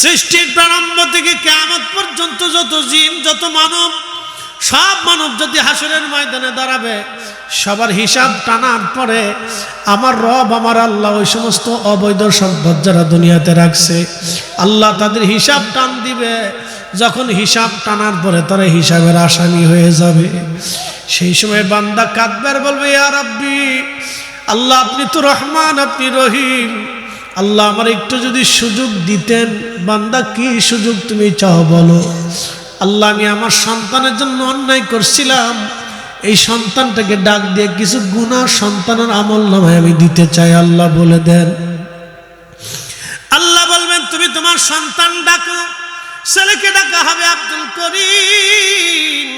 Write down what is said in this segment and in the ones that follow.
সৃষ্টির প্রারম্ভ থেকে কিয়ামত পর্যন্ত যত জিন যত মানব, সব মানব যদি হাসরের ময়দানে দাঁড়াবে, সবার হিসাব টানার পরে আমার রব আমার আল্লাহ ওই সমস্ত অবৈধ সম্পদ যারা দুনিয়াতে রাখছে, আল্লাহ তাদের হিসাব টান দিবে। যখন হিসাব টানার পরে তারা হিসাবের আসামি হয়ে যাবে, সেই সময় বান্দা কাঁদবে আর বলবে, ইয়া রাব্বি, আল্লাহ আপনি তো রহমান, আপনি রহিম, আল্লাহ আমার একটু যদি সুযোগ দিতেন। বান্দা কি সুযোগ তুমি চাও বলো? আল্লাহ আমি আমার সন্তানের জন্য অন্যায় করছিলাম, এই সন্তানটাকে ডাক দিয়ে কিছু গুনাহ সন্তানের আমল নামায় আমি দিতে চাই, আল্লাহ বলে দেন। আল্লাহ বলবেন তুমি তোমার সন্তান ডাকো। ছেলেকে ডাকা হবে আব্দুল করিম।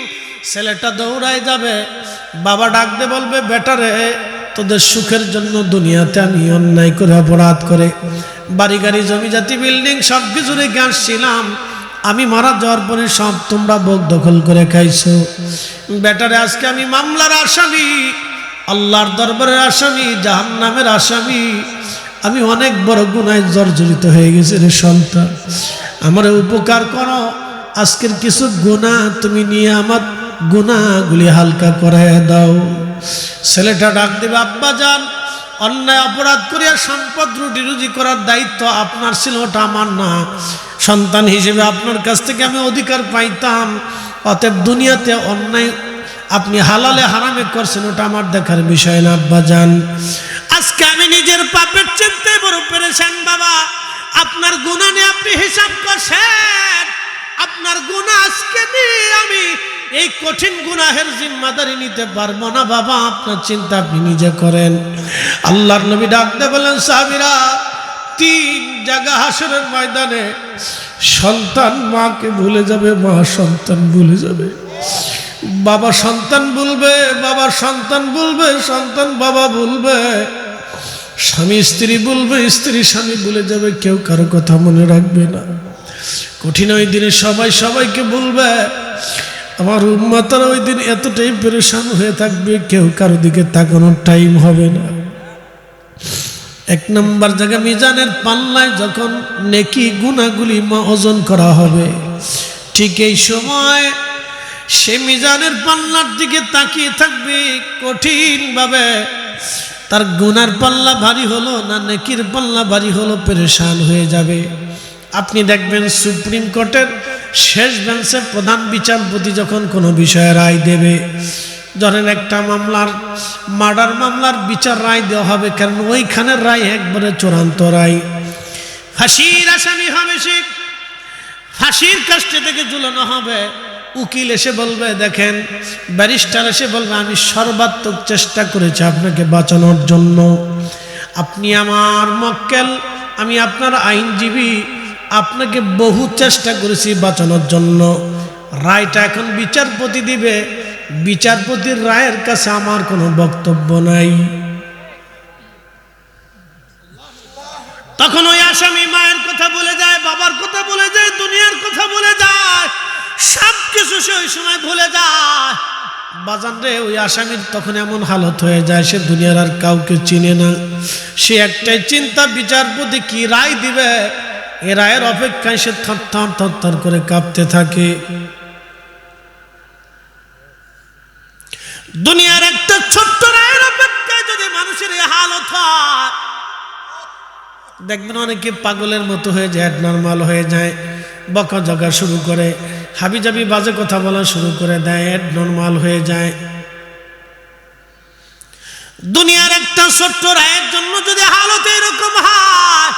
ছেলেটা দৌড়ায় যাবে, বাবা ডাক দিয়ে বলবে, বেটারে তোদের সুখের জন্য দুনিয়াতে আমি অন্যায় করে অপরাধ করে বাড়ি গাড়ি জমি জাতি বিল্ডিং সব কিছু রেখে আসছিলাম, আমি মারা যাওয়ার পরে সব তোমরা ভোগ দখল করে খাইছো। বেটারে আজকে আমি মামলার আসামি, আল্লাহর দরবারের আসামি, জাহান্নামের আসামি, আমি অনেক বড় গুনায় জর্জরিত হয়ে গেছি রে সন্তান, আমার উপকার করো। আজকের কিছু গুনাহ তুমি নিয়ে আমার গুনাহগুলি হালকা করায় দাও। ছেলেটা ডাক দেবে, আব্বা যান, অন্যায় অপরাধ করিয়া সম্পদ রুটি রুজি করার দায়িত্ব আপনার ছিল, ওটা আমার না। সন্তান হিসেবে আপনার কাছ থেকে আমি অধিকার পাইতাম, অতএব দুনিয়াতে অন্যায় আপনি হালালে হারামে করছেন, ওটা আমার দেখার বিষয় না আব্বা যান। আজকে আমি নিজের পাপের চিন্তায় বড় পেরেছেন বাবা। আপনার গুনাহ নিয়ে আপনি হিসাব করছেন, আপনার গুনাহ আজকে নিয়ে আমি এই কঠিন গুনাহের জিম্মাদারি নিতে পারবো না বাবা, আপনার চিন্তা আপনি নিজে করেন। আল্লাহর নবী ডাকতে বলেন, সাহাবীরা, 3 জায়গা হাসরের ময়দানে সন্তান মাকে ভুলে যাবে, মা সন্তান ভুলে যাবে, বাবা সন্তান ভুলবে, বাবা সন্তান ভুলবে, সন্তান বাবা ভুলবে, স্বামী স্ত্রী ভুলবে, স্ত্রী স্বামী ভুলে যাবে, কেউ কারো কথা মনে রাখবে না। কঠিন ওই দিনে সবাই সবাইকে ভুলবে। আমার উম্মতরা ওই দিন এতটাই পেরেশান হয়ে থাকবে, কেউ কারো দিকে তাকানোর টাইম হবে না। 1 নম্বর জায়গা মিজানের পাল্লায় যখন নেকি গুনাহগুলি ওজন করা হবে, ঠিক এই সময় সে মিজানের পাল্লার দিকে তাকিয়ে থাকবে কঠিন ভাবে। তার গুনার পাল্লা ভারী হলো না নেকির পাল্লা ভারী হলো, পেরেশান হয়ে যাবে। আপনি দেখবেন সুপ্রিম কোর্টের শেষ বেঞ্চে প্রধান বিচারপতি যখন কোনো বিষয়ে রায় দেবে, ধরেন একটা মামলার মার্ডার মামলার বিচার রায় দেওয়া হবে, কারণ ওইখানের রায় একবারে চূড়ান্ত রায়। ফাঁসির আসামি হবে সে, ফাঁসির কাস্টে থেকে ঝুলানো হবে। উকিল এসে বলবে, দেখেন, ব্যারিস্টার এসে বলবে, আমি সর্বাত্মক চেষ্টা করেছি আপনাকে বাঁচানোর জন্য, আপনি আমার মক্কেল, আমি আপনার আইনজীবী, আপনাকে বহু চেষ্টা করেছি বাঁচানোর জন্য। রায়টা এখন বিচারপতি দিবে, বিচারপতির রায়ের কাছে আমার কোনো বক্তব্য নাই। তখন ওই আসামি মায়ের কথা বলে যায়, বাবার কথা বলে যায়, দুনিয়ার কথা বলে যায়, সব কিছু সে ওই সময় ভুলে যায়। বাজান রে, ওই আসামির তখন এমন হালত হয়ে যায়, সে দুনিয়ার আর কাউকে চিনে না। সে একটাই চিন্তা, বিচারপতি কি রায় দিবে, এ রায়ের অপেক্ষায় সে থরথর থরথর করে কাঁপতে থাকে। দুনিয়ার একটা ছোট্ট রায়ের অপেক্ষায় যদি মানুষের এই হালত হয়, দেখবেন অনেকে পাগলের মতো হয়ে যায়, নর্মাল হয়ে যায়, বকা জগা শুরু করে, হাবিজাবি বাজে কথা বলা শুরু করে দেয়, নর্মাল হয়ে যায়। দুনিয়ার একটা ছোট্ট রায়ের জন্য যদি হালত এরকম হয়,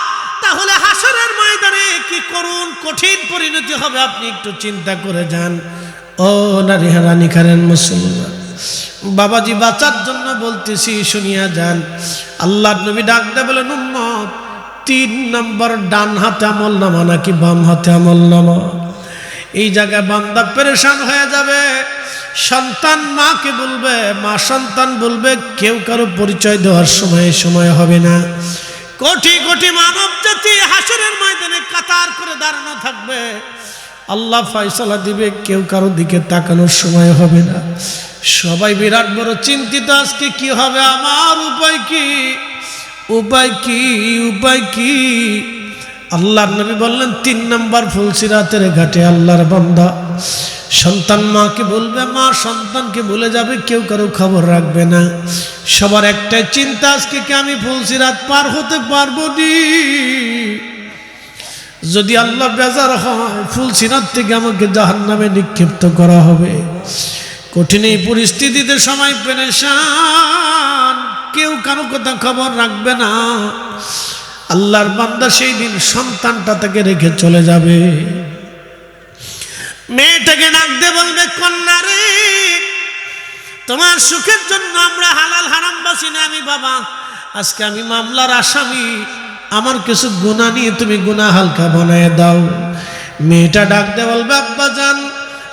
তাহলে হাসরের ময়দানে কি করুন কঠিন পরিণতি হবে, আপনি একটু চিন্তা করে যান। ও নারী হারানি খারেন মুসলমান বাবাজি, বাঁচার জন্য বলতেছি, শুনিয়া যান। আল্লাহর নবী ডাক দেয়া বলেন, উম্মত, 3 নম্বর ডান হাতে আমল নামা নাকি বাম হাতে আমল নামা? এই জায়গায় বান্দা পেরেশান হয়ে যাবে। সন্তান মাকে বলবে, মা সন্তান বলবে, কেউ কারো পরিচয় দেওয়ার সময় হবে না। কোটি কোটি মানব জাতি হাসরের ময়দানে কাতার করে দাঁড়ানো থাকবে, আল্লাহ ফয়সালা দিবে, কেউ কারো দিকে তাকানোর সময় হবে না। সবাই বিরাট বড় চিন্তিত, আজকে কি হবে আমার, উপায় কি, উপায় কি, উপায় কি? আল্লাহর নবী বললেন 3 নম্বর ফুলসিরাতের ঘাটে আল্লাহর বান্দা সন্তান মাকে বলবে, মা সন্তানকে বলে যাবে, কেউ কারো খবর রাখবে না। সবার একটাই চিন্তা, আজকে কি আমি ফুলসিরাত পার হতে পারবো নি? যদি আল্লাহ বেজার হয়, ফুলসিরাত থেকে আমাকে জাহান্নামে নিক্ষিপ্ত করা হবে। কঠিন এই পরিস্থিতিতে সবাই পেরেশান, কেউ কারো কথা খবর রাখবে না। আল্লাহর বান্দা সেই দিন সন্তানটা তাকে রেখে চলে যাবে। মেয়েটাকে ডাকতে বলবে, কন্যা রে, তোমার সুখের জন্য আমরা হালাল হারাম বাসি না। আমি বাবা, আজকে আমি মামলার আসামি, আমার কিছু গুনাহ নিয়ে তুমি গুনাহ হালকা বানায় দাও। মেয়েটা ডাকতে বলবে, আব্বা জান,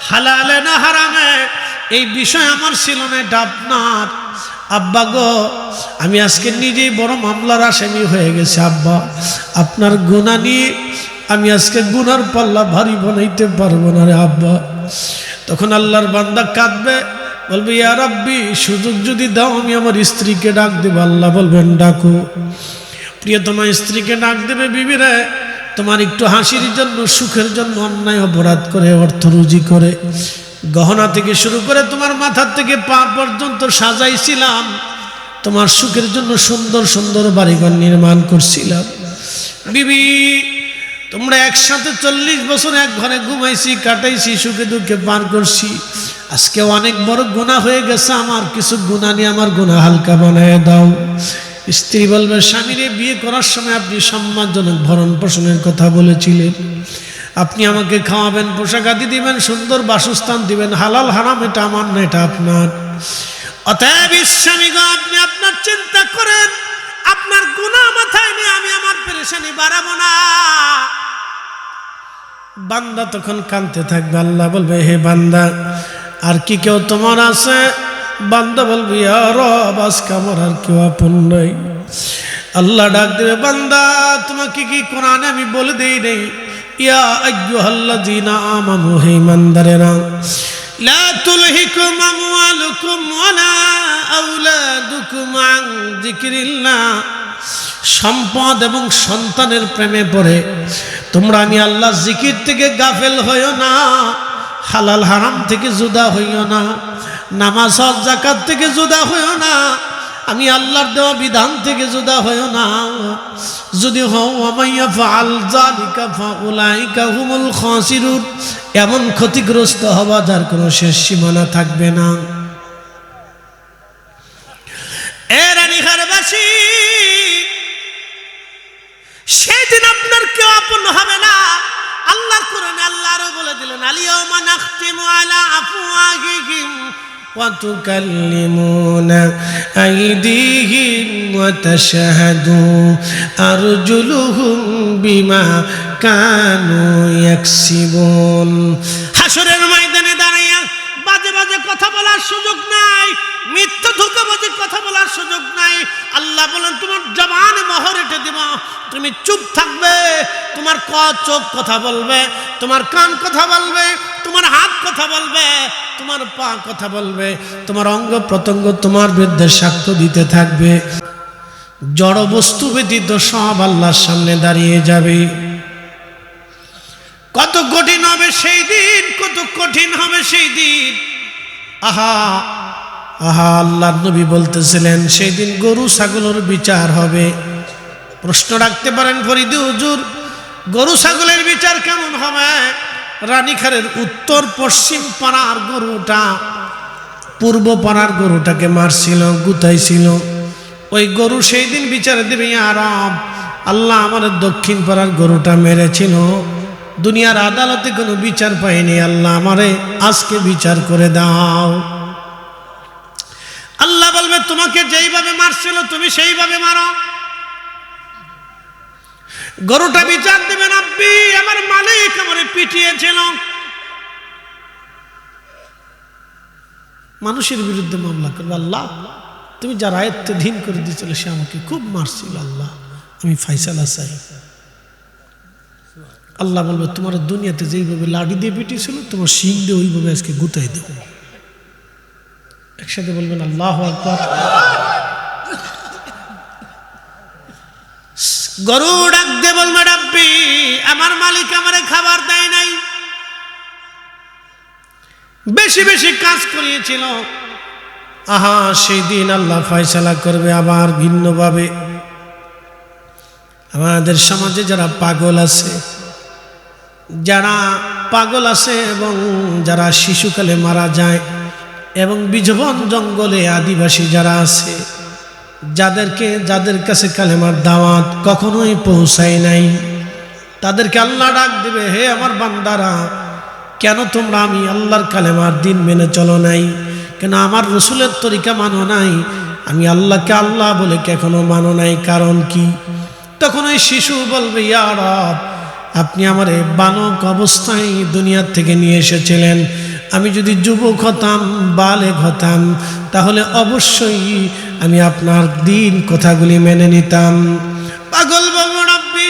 হালালে না হারামে এই বিষয় আমার ছিল না, এটা আপনার। আব্বা গো, আমি আজকে নিজেই বড় মামলার আসামি হয়ে গেছি। আব্বা, আপনার গুনাহ নিয়ে আমি আজকে গুনার পাল্লা ভারী বানাইতে পারবো না রে আব্বা। তখন আল্লাহর বান্দা কাঁদবে, বলবে, ইয়া রাব্বি, সুযোগ যদি দাও আমি আমার স্ত্রীকে ডাক দেবো। আল্লাহ বলবেন, ডাকো। প্রিয়তমা স্ত্রীকে ডাক দেবে, বিবি রে, তোমার একটু হাসির জন্য, সুখের জন্য অন্যায় অপরাধ করে, অর্থ রুজি করে, গহনা থেকে শুরু করে তোমার মাথার থেকে পা পর্যন্ত সাজাইছিলাম, তোমার সুখের জন্য সুন্দর সুন্দর বাড়িঘর নির্মাণ করছিলাম। বিবি, তোমরা একসাথে 40 বছর এক ঘরে ঘুমাইছি, কাটাইছি, সুখে দুঃখে পার করছি। আজকে অনেক বড় গুনাহ হয়ে গেছে, আমার কিছু গুনাহ নিয়ে আমার গুনাহ হালকা বানায় দাও। স্ত্রী বলবে, স্বামীরে বিয়ে করার সময় আপনি সম্মানজনক ভরণ পোষণের কথা বলেছিলেন, আপনি আমাকে খাওয়াবেন, পোশাক আদি দিবেন, সুন্দর বাসস্থান দিবেন, হালাল হারাম এটা আমার না, এটা আপনার। অতএব স্বামী গো, আপনি আপনার চিন্তা করেন, আপনার গুনাহ মাথায় নিয়ে আমি আমার পেরেশানি বাড়াবো না। বান্দা তখন কাঁদতে থাকবে। আল্লাহ বলবে, হে বান্দা, আর কি কেউ তোমার আছে? বান্দা বলবে, ইয়া রব, আজকে আমার আর কেউ আপন নাই। আল্লাহ ডাক দেবে, বান্দা, তোমাকে কি কোরআনে আমি বলে দেই নেই, ইয়া আইয়ুহাল্লাযীনা আমানু, হে ইমানদারেরা, লা তুলহিকুম আমওয়ালুকুম ওয়ালা আওলাদুকুম আন যিকরিল্লাহ। সম্পদ এবং সন্তানের প্রেমে পড়ে তোমরা আমি আল্লাহ জিকির থেকে গাফেল হইও না, হালাল হারাম থেকে জুদা হইও না, নামাজ হজ যাকাত থেকে জুদা হইও না, আমি আল্লাহর দেওয়া বিধান থেকে জুদা হইও না। যদি হও আমাইয়া ফাআল যালিকা ফাউলাইকা হুমুল খাসিরুন, এমন ক্ষতিগ্রস্ত হবা যার কোনো শেষ সীমানা থাকবে না। এ রানীহারবাসী, সেদিন আপনার কেউ আপন হবে না। আল্লাহর কোরআনে আল্লাহ আরো বলে দিলেন, আলিয়াউমা নাখতিমু আলা আফওয়াহিহিম ওয়া তুকাল্লিমুনা আইদিহিম ওয়া তাশহাদু আরজুলুহুম বিমা কানু ইয়াকসিবুন। হাসরের ময়দানে দাঁড়াইয়া বাজে বাজে কথা বলার সুযোগ নাই, মিথ্যা ধোঁকাবাজি কথা বলার সুযোগ নাই। আল্লাহ বলেন, তোমার জবানে মোহর এঁটে দিব, তুমি চুপ থাকবে। তোমার চোখ কথা বলবে, তোমার কান কথা বলবে, তোমার হাত কথা বলবে, তোমার পা কথা বলবে, তোমার অঙ্গ প্রত্যঙ্গ তোমার বিরুদ্ধে সাক্ষ্য দিতে থাকবে। জড় বস্তু ব্যতীত সব আল্লাহর সামনে দাঁড়িয়ে যাবে। কত কঠিন হবে সেই দিন, কত কঠিন হবে সেই দিন। আহা আহা, আল্লাহর নবী বলতেছিলেন, সেই দিন গরু ছাগলের বিচার হবে। প্রশ্ন রাখতে পারেন, ফরিদি হুজুর, গরু ছাগলের বিচার কেমন হবে? রানীখারের উত্তর পশ্চিম পাড়ার গরুটা পূর্ব পাড়ার গরুটাকে মারছিল, গুতাইছিল। ওই গরু সেই দিন বিচার দেবে, আরাম আল্লাহ আমার দক্ষিণ পাড়ার গরুটা মেরেছিল, দুনিয়ার আদালতে কোনো বিচার পাইনি, আল্লাহ আমারে আজকে বিচার করে দাও। আল্লাহ বলবে, তোমাকে যেইভাবে মারছিল তুমি সেইভাবে মারো। গরুটা বিচার দেবেন, আব্বি আমার মালিক আমারে পিটিয়েছিল। মানুষের বিরুদ্ধে মামলা করবে, আল্লাহ তুমি যার আয়ত্তাধীন করে দিয়েছিল সে আমাকে খুব মারছিল, আল্লাহ আমি ফাইসালা চাই। আল্লাহ বলবে, তোমার দুনিয়াতে যেইভাবে লাঠি দিয়ে পিটিয়েছিল তোমার শিং দিয়ে ওইভাবে আজকে গুতাই দেব। একসাথে বলবেন আল্লাহু আকবার। গরু ডাক দিয়ে বলবে রাব্বি আমার মালিক আমারে খাবার দেয় নাই, বেশি বেশি কাজ করিয়েছিল। আহা সেই দিন আল্লাহ ফয়সালা করবে আবার ভিন্নভাবে। আমাদের সমাজে যারা পাগল আছে, যারা পাগল আছে এবং যারা শিশুকালে মারা যায় এবং বিজবন জঙ্গলে আদিবাসী যারা আছে, যাদের কাছে কালেমার দাওয়াত কখনোই পৌঁছায় নাই, তাদেরকে আল্লাহ ডাক দেবে, হে আমার বান্দারা, কেন তোমরা আমি আল্লাহর কালেমার দিন মেনে চলো নাই? কেন আমার রসুলের তরিকা মানো নাই? আমি আল্লাহকে আল্লাহ বলে এখনো মানো নাই? কারণ কি? তখন ওই শিশু বলবে, ইয়া রব, আপনি আমার এই বালক অবস্থায় দুনিয়ার থেকে নিয়ে এসেছিলেন, আমি যদি যুবক হতাম, বালেগ হতাম, তাহলে অবশ্যই আমি আপনার দিন কথাগুলি মেনে নিতাম। পাগল বলবো, রব্বি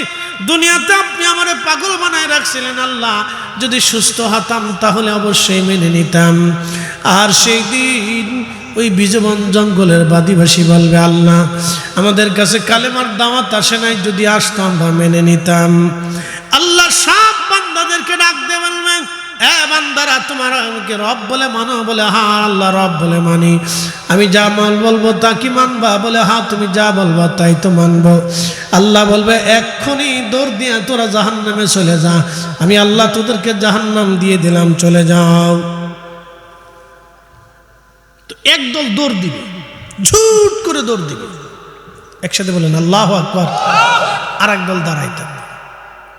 দুনিয়াতে আপনি আমারে পাগল বানায় রাখছিলেন, আল্লাহ যদি সুস্থ হতাম তাহলে অবশ্যই মেনে নিতাম। আর সেই দিন ওই বিজবন জঙ্গলের আদিবাসী বলবে, আল্লাহ আমাদের কাছে কালেমার দাওয়াত আসে নাই, যদি আসতো আমরা মেনে নিতাম। আল্লাহ সব বান্দাদেরকে ডাক দিয়ে বলবেন, এ বান্দারা তোমরা আমাকে রব বলে মানো? বলে হ্যাঁ আল্লাহ রব বলে মানি। আমি যা বলবো তা কি মানবা? বলে হ্যাঁ তুমি যা বলবা তাই তো মানবো। আল্লাহ বলবে, এক্ষুনি দৌড় দিয়ে তোরা জাহান্নামে চলে যা, আমি আল্লাহ তোদেরকে জাহান্নাম দিয়ে দিলাম, চলে যাও। তো একদল দৌড় দিবে, ঝুট করে দৌড় দিবে, একসাথে বলেন আল্লাহু আকবার। আর একদল দাঁড়াই থাকবে।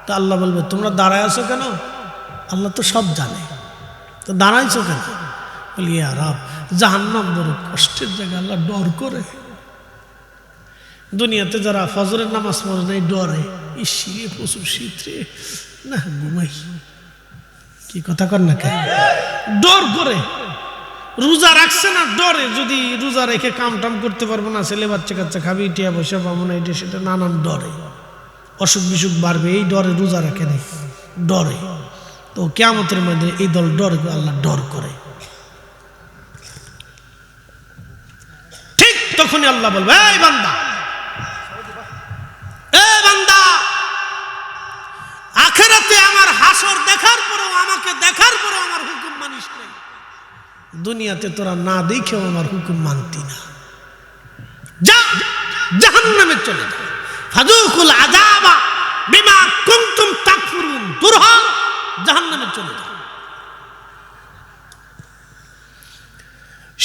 তো আল্লাহ বলবে, তোমরা দাঁড়ায় আছো কেন? আল্লাহ তো সব জানে, তো দাঁড়াইছো কেন? বলি ইয়া রব, জাহান্নাম বড় কষ্টের জায়গা, আল্লাহ ডর করে। দুনিয়াতে যারা ফজরের নামাজ পড়ে নাই ডরে, ইসিরে প্রচুর শীত রে, না ঘুমাই, কি কথা কর না কেন? ডর করে। রোজা রাখছে না ডরে, যদি রোজা রেখে কাম টাম করতে পারবো না, ছেলে বাচ্চা কাচ্চা খাবি, টিয়া পয়সা পাবো না, এটা সেটা নানান ডরে, অসুখ বিসুখ বাড়বে, এই ডরে রোজা রাখে নাই, ডরে। তো কিয়ামতের মধ্যে এই দল ডর, আল্লাহ ডর করে। ঠিক তখনই আল্লাহ বলবে, এই বান্দা, এই বান্দা, আখিরাতে আমার হাসর দেখার পরেও, আমাকে দেখার পরেও আমার হুকুম মানিস নাই, দুনিয়াতে তোরা না দেখেও আমার হুকুম মানতি না, যা জাহান্নামে চলে যা, ফাযুকুল আযাবা বিমা কুনতুম তাকফুরুন, দূর হ, জাহান্নামে চলে যা।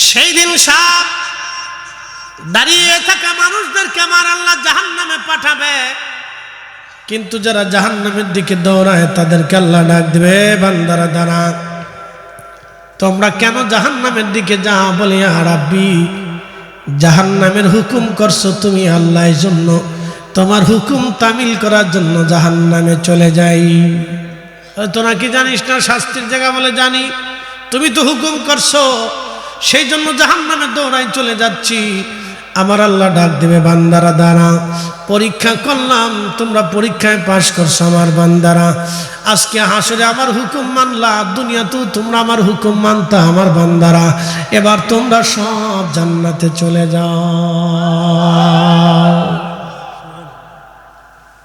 সেই দিন সব দাঁড়িয়ে থাকা মানুষদেরকে আমার আল্লাহ জাহান্নামে পাঠাবে, কিন্তু যারা জাহান্নামের দিকে দৌড়ায় তাদেরকে আল্লাহ ডাক দিবে, বান্দারা দাঁড়া, তোমরা কেন জাহান্নামের দিকে যাও? বলে ইয়া রাব্বি, জাহান্নামের হুকুম করছো তুমি আল্লাহ, এই জন্য তোমার হুকুম তামিল করার জন্য জাহান্নামে চলে যাই। তোরা কি জানিস না শাস্তির জায়গা? বলে জানি, তুমি তো হুকুম করছো, সেই জন্য জাহান্নামে দৌড়াই চলে যাচ্ছি। আমার আল্লাহ ডাক দেবে, বান্দারা দাঁড়া, পরীক্ষা করলাম, তোমরা পরীক্ষায় পাশ করছো আমার বান্দারা, আজকে হাসরে আমার হুকুম মানলা, দুনিয়াতেও তোমরা আমার হুকুম মানতা আমার বান্দারা, এবার তোমরা সব জান্নাতে চলে যাও।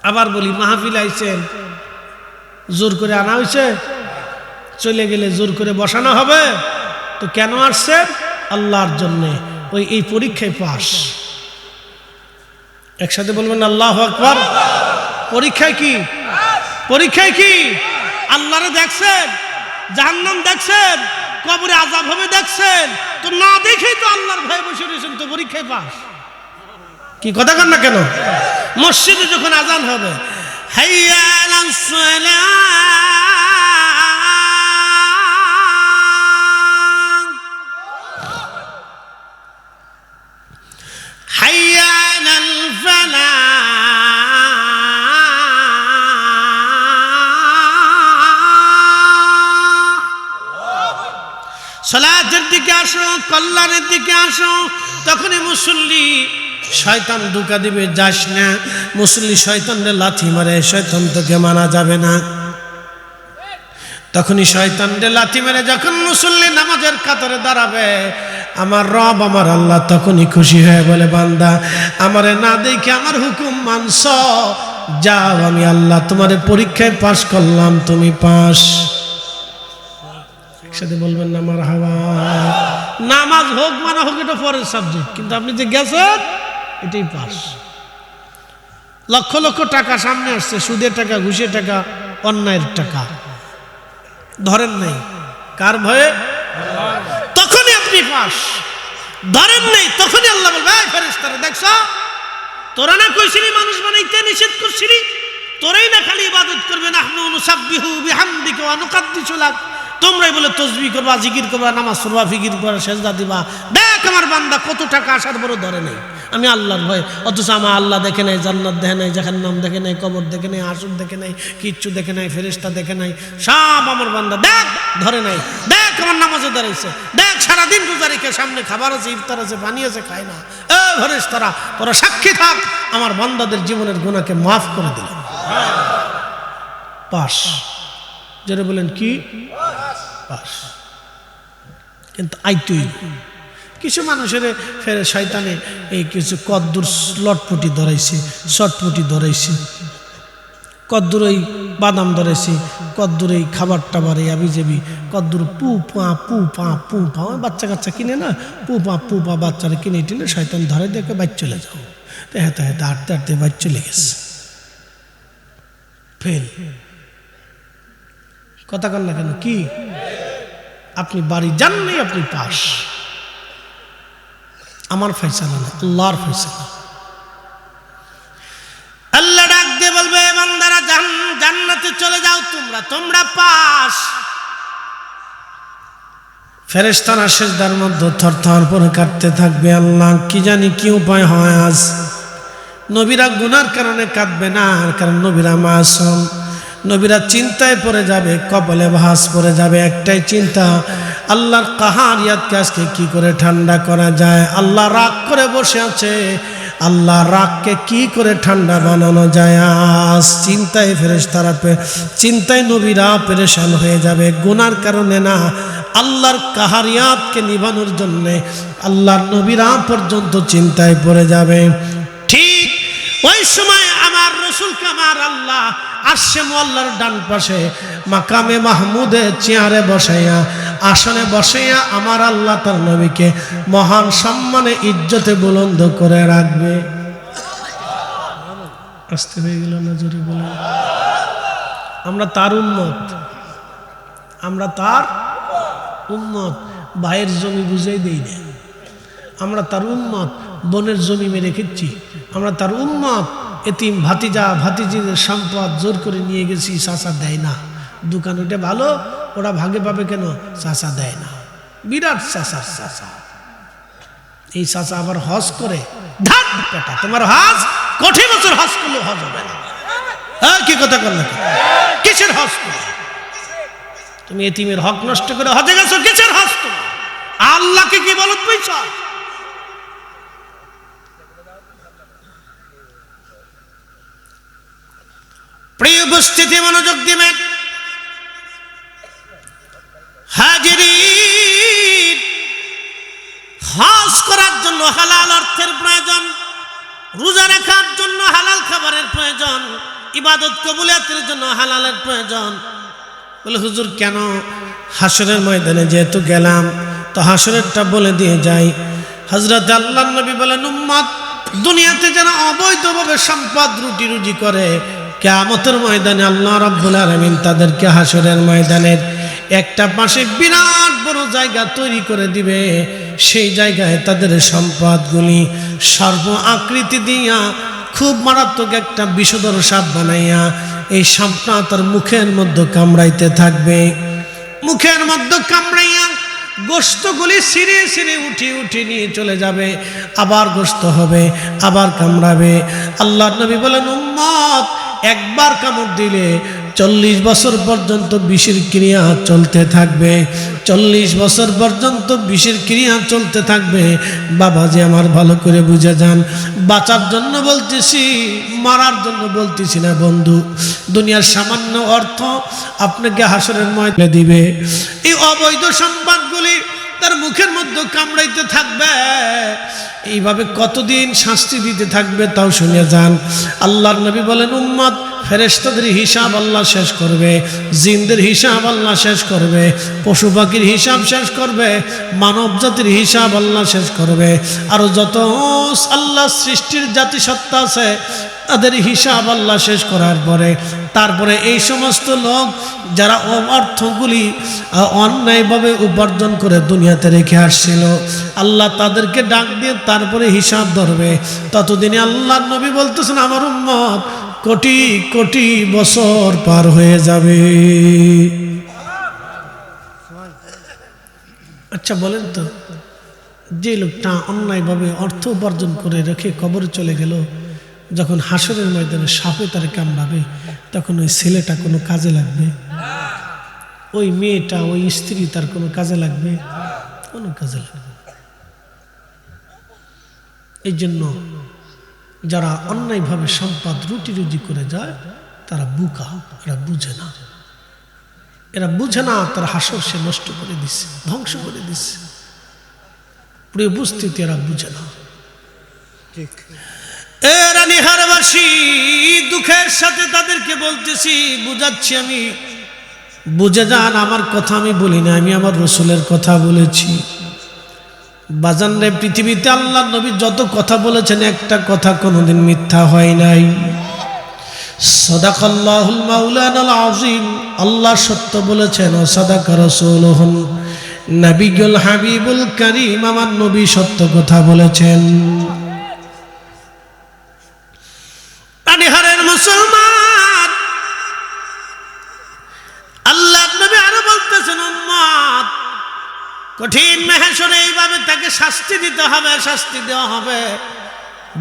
আবার বলি, মাহফিল আইছেন, জোর করে আনা হয়েছে, চলে গেলে জোর করে বসানো হবে? তো কেন আসছে? আল্লাহর জন্যে, ওই এই পরীক্ষায় পাস। একসাথে বলবেন আল্লাহু আকবার। পরীক্ষায় কি? পরীক্ষায় কি? আল্লাহরে দেখছেন, জাহান্নাম দেখছেন, কবরে আযাব হবে দেখছেন, তো না দেখেই তো আল্লাহর ভয়ে বসে রয়েছেন, তো পরীক্ষায় পাস। কি কথা কন না কেন? মসজিদে যখন আজান হবে, হাইয়া আলাস সালাহ, হাইয়া আলাল ফালাহ, সালাতের দিকে আসো, কল্যাণের দিকে আসো। তখনই মুসল্লি শয়তান ধোঁকা দিবে, যাস না। মুসল্লি শয়তানরে লাথি মারে, শয়তান তোকে মানা যাবে না। তখনই শয়তানরে লাথি মেরে যখন মুসল্লি নামাজের কাতারে দাঁড়াবে, আমার রব আমার আল্লাহ তখনই খুশি হয়ে বলে, বান্দা আমারে না দেখে আমার হুকুম মানছ, যাও, আমি আল্লাহ তোমার পরীক্ষায় পাশ করলাম, তুমি পাস। একসাথে বলবেন না মারহাবা। নামাজ হোক মানে হোক এটা পরের সাবজেক্ট, কিন্তু আপনি যে গেছেন এটাই পাস। লক্ষ লক্ষ টাকা সামনে আসছে, সুদের টাকা, ঘুষের টাকা, অন্যায়ের টাকা, ধরেন নাই কার ভয়ে? তখনই আপনি পাস। ধরেন নেই তখনই আল্লাহ বলবে, এই ফেরেশতারা দেখছো, তোরা না কইছিলি মানুষ বানাইতে নিষেধ করছিলি, তোরাই না খালি ইবাদত করবে, নাহনু নুসাব্বিহু বিহামদিকা ওয়া নুকাদ্দিসু লাক, তোমরাই বলে তসবিহ করবা, জিকির করবা, নামাজ পড়বা, ফিকির করবা, সেজদা দিবা। দেখ আমার বান্দা কত টাকা আসার বড় ধরে নেই, আমি আল্লাহর ভয়। অথচ আমার আল্লাহ দেখে নাই, জান্নাত দেখে নাই, জাহান্নাম দেখে নাই, কবর দেখে নাই, হাসর দেখে নাই, কিচ্ছু দেখে নাই, ফেরেশতা দেখে নাই, সব আমার বান্দা দেখ ধরে নাই। দেখ আমার নামাজে দাঁড়াইছে, দেখ সারাদিন রোজা রেখে সামনে খাবার আছে, ইফতার আছে, পানি আছে, খায় না। এ ফেরেশতারা তোরা সাক্ষী থাক, আমার বান্দাদের জীবনের গুনাহকে মাফ করে দিলাম, পাস। যারা বলেন কি পাস। কিন্তু আইতুই কিছু মানুষের ফেরে শয়তানে এই কিছু কদ্দুর লটপটি ধরাইছে, শটপটি ধরাইছে, কদ্দুর এই বাদাম ধরেছে, কদ্দুর এই খাবার টাবার, এই আবিজাবি কদ্দুর পু পা পু পা পু পা, বাচ্চা কাচ্চা কিনে না, পু পা বাচ্চারা কিনে টিনে শয়তান ধরে দেখে বাইর চলে যাও। তো হেঁটে হেঁটে হাঁটতে হাঁটতে বাইর চলে গেছে, ফেল। কথা কন না কেন? কি আপনি বাড়ি যান নাই, আপনি পাস। আমার ফয়সালা না, আল্লাহর ফয়সালা। আল্লাহ ডাক দিয়ে বলবে, বান্দারা জান্নাতে চলে যাও, তোমরা পাস। ফেরেশতারা সিজদার মধ্যে থরথর করে কাঁদতে থাকবে, আল্লাহ কি জানি কি উপায় হয় আজ। নবীরা গুনার কারণে কাঁদবে না, কারণ নবীরা মাসুম। নবীরা চিন্তায় পড়ে যাবে, কপালে ভাঁজ পড়ে যাবে, একটাই চিন্তা, আল্লাহর কাহারিয়াতকে আজকে কি করে ঠান্ডা করা যায়। আল্লাহ রাগ করে বসে আছে, আল্লাহ রাগকে কি করে ঠান্ডা বানানো যায়। আজ চিন্তায় ফেরেশতারা, চিন্তায় নবীরা পেরেশান হয়ে যাবে, গুনার কারণে না, আল্লাহর কাহারিয়াতকে নিভানোর জন্যে আল্লাহর নবীরা পর্যন্ত চিন্তায় পড়ে যাবে। ঠিক ওই সময় আমার রসুলকে আমার আল্লাহ আরশে মুআল্লার ডান পাশে মাকামে মাহমুদে চেয়ারে বসাইয়া, আসনে বসাইয়া আমার আল্লাহ তার নবীকে মহান সম্মানে ইজ্জতে বুলন্দ করে রাখবে। আসতে হয়ে গেল না, জোরে বলেন। আমরা তার উম্মত, আমরা তার উম্মত। ভাইয়ের জমি বুঝাই দেই না, আমরা তার উম্মত। বোনের জমি মেরে খেচ্ছি, আমরা তার উম্মত। এতিম ভাতিজা ভাতিজিদের সম্পদ জোর করে নিয়ে গেছি, চাচা দেয় না। দোকান ওইটা ভালো, ওরা ভাগে পাবে কেন? চাচা দেয় না। বিরাট চাচার চাচা, এই চাচা আবার হজ করে। ধাত বেটা, তোমার হজ কঠিন বছর হজ করলে হজ হবে না। হ্যাঁ, কি কথা করলে? কিসের হজ করে? তুমি এতিমের হক নষ্ট করে হজে গেছো, কিসের হজ? তুমি আল্লাহকে কি বলত পেয়েছ? প্রিয় উপস্থিতি, মনোযোগ দিবেন। হাজিরিন, হজ করার জন্য হালাল অর্থের প্রয়োজন, রোজা রাখার জন্য হালাল খাবারের প্রয়োজন, ইবাদত কবুলিয়াতের জন্য হালালের প্রয়োজন। বলে হুজুর কেন? হাসরের ময়দানে যেহেতু গেলাম, তো হাসরেরটা বলে দিয়ে যাই। হযরত আল্লাহর নবী বলেন, উম্মত দুনিয়াতে যারা অবৈধভাবে সম্পদ রুটি করে, কিয়ামতের ময়দানে আল্লাহ রাব্বুল আলামিন তাদেরকে হাসরের মায়দানের একটা পাশে বিরাট বড় জায়গা তৈরি করে দিবে। সেই জায়গায় তাদের সম্পদগুলি সর্ব আকৃতি দিয়া খুব মারাত্মক একটা বিষধর সাপ বানাইয়া, এই সাপটা তার মুখের মধ্যে কামড়াইতে থাকবে। মুখের মধ্যে কামড়াইয়া গোশতগুলি ছিঁড়ে ছিঁড়ে উঠে নিয়ে চলে যাবে, আবার গোশত হবে, আবার কামড়াবে। আল্লাহর নবী বলেন, উম্মত একবার কামড় দিলে 40 বছর পর্যন্ত বিষের ক্রিয়া চলতে থাকবে। 40 বছর পর্যন্ত বিষের ক্রিয়া চলতে থাকবে। বাবাজি আমার ভালো করে বুঝে যান, বাঁচার জন্য বলতেছি, মারার জন্য বলতেছি না বন্ধু। দুনিয়ার সামান্য অর্থ আপনাকে হাসরের ময়দানে দিবে। এই অবৈধ সম্পদগুলি তার মুখের মধ্যে কামড়াইতে থাকবে। এইভাবে কতদিন শাস্তি দিতে থাকবে তাও শুনে যান। আল্লাহর নবী বলেন, উম্মত ফেরেশতাদের হিসাব আল্লাহ শেষ করবে, জিনদের হিসাব আল্লাহ শেষ করবে, পশু পাখির হিসাব শেষ করবে, মানব জাতির হিসাব আল্লাহ শেষ করবে, আর যত আল্লাহ সৃষ্টির জাতিসত্তা আছে তাদের হিসাব আল্লাহ শেষ করার পরে তারপরে এই সমস্ত লোক যারা অর্থগুলি অন্যায়ভাবে উপার্জন করে দুনিয়াতে রেখে আসছিল, আল্লাহ তাদেরকে ডাক দিয়ে তারপরে হিসাব ধরবে। ততদিনে আল্লাহর নবী বলতেছেন, আমার উম্মত কোটি কোটি বছর পার হয়ে যাবে। আচ্ছা বলেন তো, যে লোকটা অন্যায়ভাবে অর্থ উপার্জন করে রেখে কবরে চলে গেল, যখন হাসরের ময়দানে সাপে তারে কামড়াবে তখন ওই ছেলেটা কোনো কাজে লাগবে? ওই মেয়েটা, ওই স্ত্রী তার কোনো কাজে লাগবে? কোনো কাজে লাগবে। এই জন্য যারা অন্যায়ভাবে সম্পদ রুটি রুজি করে যায় তারা বুকা, এরা বুঝে না, এরা বুঝে না তার হাসর সে নষ্ট করে দিচ্ছে, ধ্বংস করে দিচ্ছে। প্রিয় উপস্থিতি, এরা বুঝে না। ঠিক রানীহারবাসী, দুঃখের সাথে তাদেরকে বলতেছি, বুঝাচ্ছি, আমি বুঝে যান। আমার কথা আমি বলি না, আমি আমার রসুলের কথা বলেছি। বাজান রে, পৃথিবীতে আল্লাহ নবী যত কথা বলেছেন একটা কথা কোনোদিন মিথ্যা হয় নাই। সাদাকাল্লাহুল মাওলানাল আযীম, আল্লাহ সত্য বলেছেন, ও সাদাকা রাসূলুহুন নবিয়ুল হাবিবুল কারীম, আমার নবী সত্য কথা বলেছেন। রানীহারের মুসলমান, আল্লাহ নবী আরো বলতেছেন, উম্মত কঠিন মাহশরে এইভাবে তাকে শাস্তি দিতে হবে, শাস্তি দেওয়া হবে,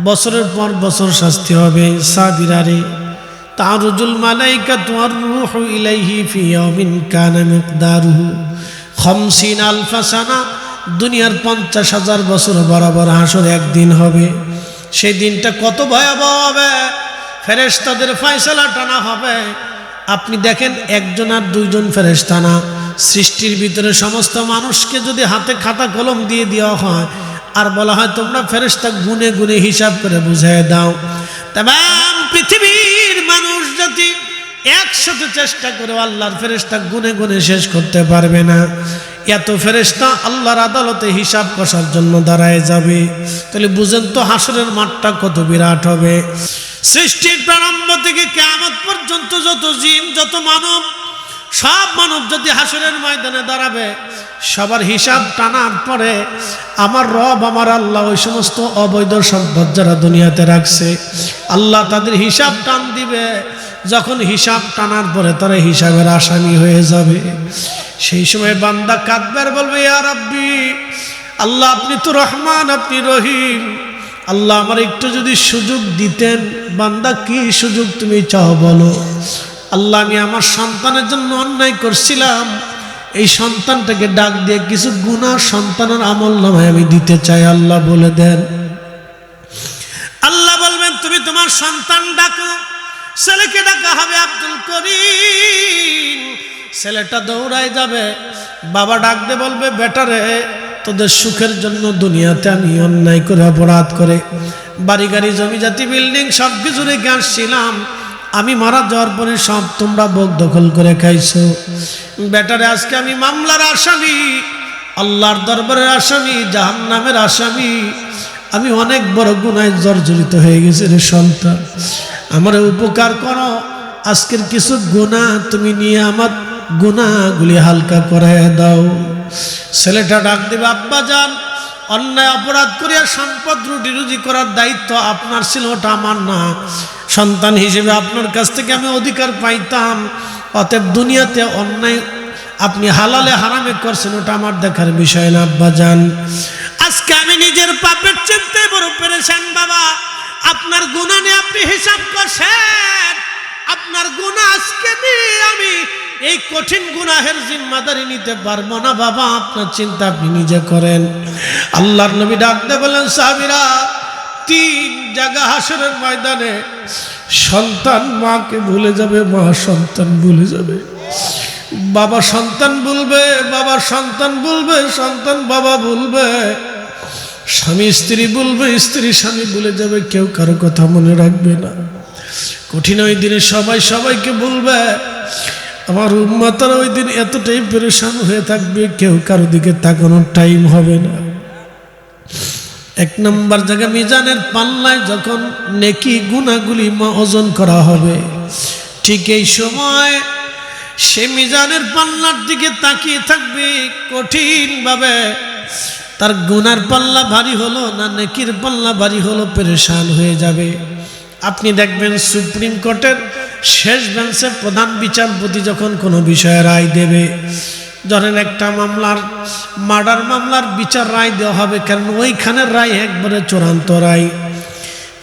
বছরের পর বছর শাস্তি হবে। সাবিরারে তারুজুল মালাইকাতু ওয়ার রূহু ইলাইহি ফি ইয়াউমিন কানা মিকদারুহু 50 আলফ সানা, দুনিয়ার 50,000 বছর বরাবর হাসর একদিন হবে। সেই দিনটা কত ভয়াবহ হবে, ফেরেশতাদের ফয়সালা টানা হবে। আপনি দেখেন, একজন আর দুইজন ফেরেশতা না, সৃষ্টির ভিতরে সমস্ত মানুষকে যদি হাতে খাতা কলম দিয়ে দেওয়া হয় আর বলা হয় তোমরা ফেরেশতা গুনে গুনে হিসাব করে বুঝিয়ে দাও, তামাম পৃথিবীর মানুষ জাতি একসাথে চেষ্টা করে আল্লাহর ফেরেশতা গুনে গুনে শেষ করতে পারবে না। এত ফেরেশতা আল্লাহর আদালতে হিসাব কষার জন্য দাঁড়ায় যাবে। তাহলে বুঝেন তো হাসরের মাঠটা কত বিরাট হবে। সৃষ্টির প্রারম্ভ থেকে কিয়ামত পর্যন্ত যত জিন, যত মানব, সব মানব যদি হাসরের ময়দানে দাঁড়াবে, সবার হিসাব টানার পরে আমার রব, আমার আল্লাহ ওই সমস্ত অবৈধ সম্পদ যারা দুনিয়াতে রাখছে, আল্লাহ তাদের হিসাব টান দিবে। যখন হিসাব টানার পরে তারা হিসাবের আসামি হয়ে যাবে, সেই সময় বান্দা কাঁদবে আর বলবে, ইয়া রাব্বি, আল্লাহ আপনি তো রহমান, আপনি রহিম, আল্লাহ আমার একটু যদি সুযোগ দিতেন। বান্দা, কি সুযোগ তুমি চাও বলো? আল্লাহ, আমি আমার সন্তানের জন্য অন্যায় করছিলাম, এই সন্তানটাকে ডাক দিয়ে কিছু গুনাহ সন্তানের আমল নামায় আমি দিতে চাই, আল্লাহ বলে দেন। আল্লাহ বলবেন, তুমি তোমার সন্তান ডাকো। ছেলেকে ডাকা হবে আব্দুল করিম। ছেলেটা দৌড়ায় যাবে, বাবা ডাক দিয়ে বলবে, বেটারে তোদের সুখের জন্য দুনিয়াতে আমি অন্যায় করে, অপরাধ করে বাড়ি গাড়ি জমি জাতি বিল্ডিং সব কিছু রেখে আসছিলাম, আমি মারা যাওয়ার পরে সব তোমরা ভোগ দখল করে খাইছো। বেটারে আজকে আমি মামলার আসামি, আল্লাহর দরবারের আসামি, জাহান্নামের আসামি, আমি অনেক বড় গুনায় জর্জরিত হয়ে গেছি রে সন্তান, আমার উপকার করো। আজকের কিছু গুনাহ তুমি নিয়ে আমার গুনাহগুলি হালকা করে দাও। ছেলেটা ডাক দেবে, আব্বা যান, অন্যায় অপরাধ করিয়া সম্পদ রুটি রুজি করার দায়িত্ব আপনার ছিল, ওটা আমার না। সন্তান হিসেবে আপনার কাছ থেকে আমি অধিকার পাইতাম, অতএব দুনিয়াতে অন্যায় আপনি হালালে হারামে করছেন, ওটা আমার দেখার বিষয় না। আব্বা যান, আজকে আমি নিজের পাপের চিন্তায় বড় পেরেছেন বাবা। আপনার গুনাহ নিয়ে আপনি হিসাব করছেন, আপনার গুনাহ আজকে নিয়ে আমি এই কঠিন গুনাহের জিম্মাদারি নিতে পারবো না বাবা, আপনার চিন্তা আপনি নিজে করেন। আল্লাহর নবী ডাকতে বলেন, সাহাবীরা, 3 জায়গা হাসরের ময়দানে সন্তান মাকে ভুলে যাবে, মা সন্তান ভুলে যাবে। বাবা সন্তান বলবে, বাবা সন্তান বলবে, সন্তান বাবা বলবে, স্বামী স্ত্রী বলবে, স্ত্রী স্বামী বলে যাবে, কেউ কারো কথা মনে রাখবে না। কঠিন ওই দিনে সবাই সবাইকে বলবে। আমার উম্মতরা ওই দিন এতটাই পেরেশান হয়ে থাকবে, কেউ কারো দিকে তাকানোর টাইম হবে না। এক নম্বর জায়গা মিজানের পাল্লায় যখন নেকি গুনাহগুলি ওজন করা হবে, ঠিক এই সময় সে মিজানের পাল্লার দিকে তাকিয়ে থাকবে কঠিন ভাবে। তার গুনার পাল্লা ভারী হলো না নেকির পাল্লা ভারী হলো, পেরেশান হয়ে যাবে। আপনি দেখবেন সুপ্রিম কোর্টের শেষ বেঞ্চে প্রধান বিচারপতি যখন কোনো বিষয়ে রায় দেবে, ধরেন একটা মামলার মার্ডার মামলার বিচার রায় দেওয়া হবে, কারণ ওইখানের রায় একবারে চূড়ান্ত রায়।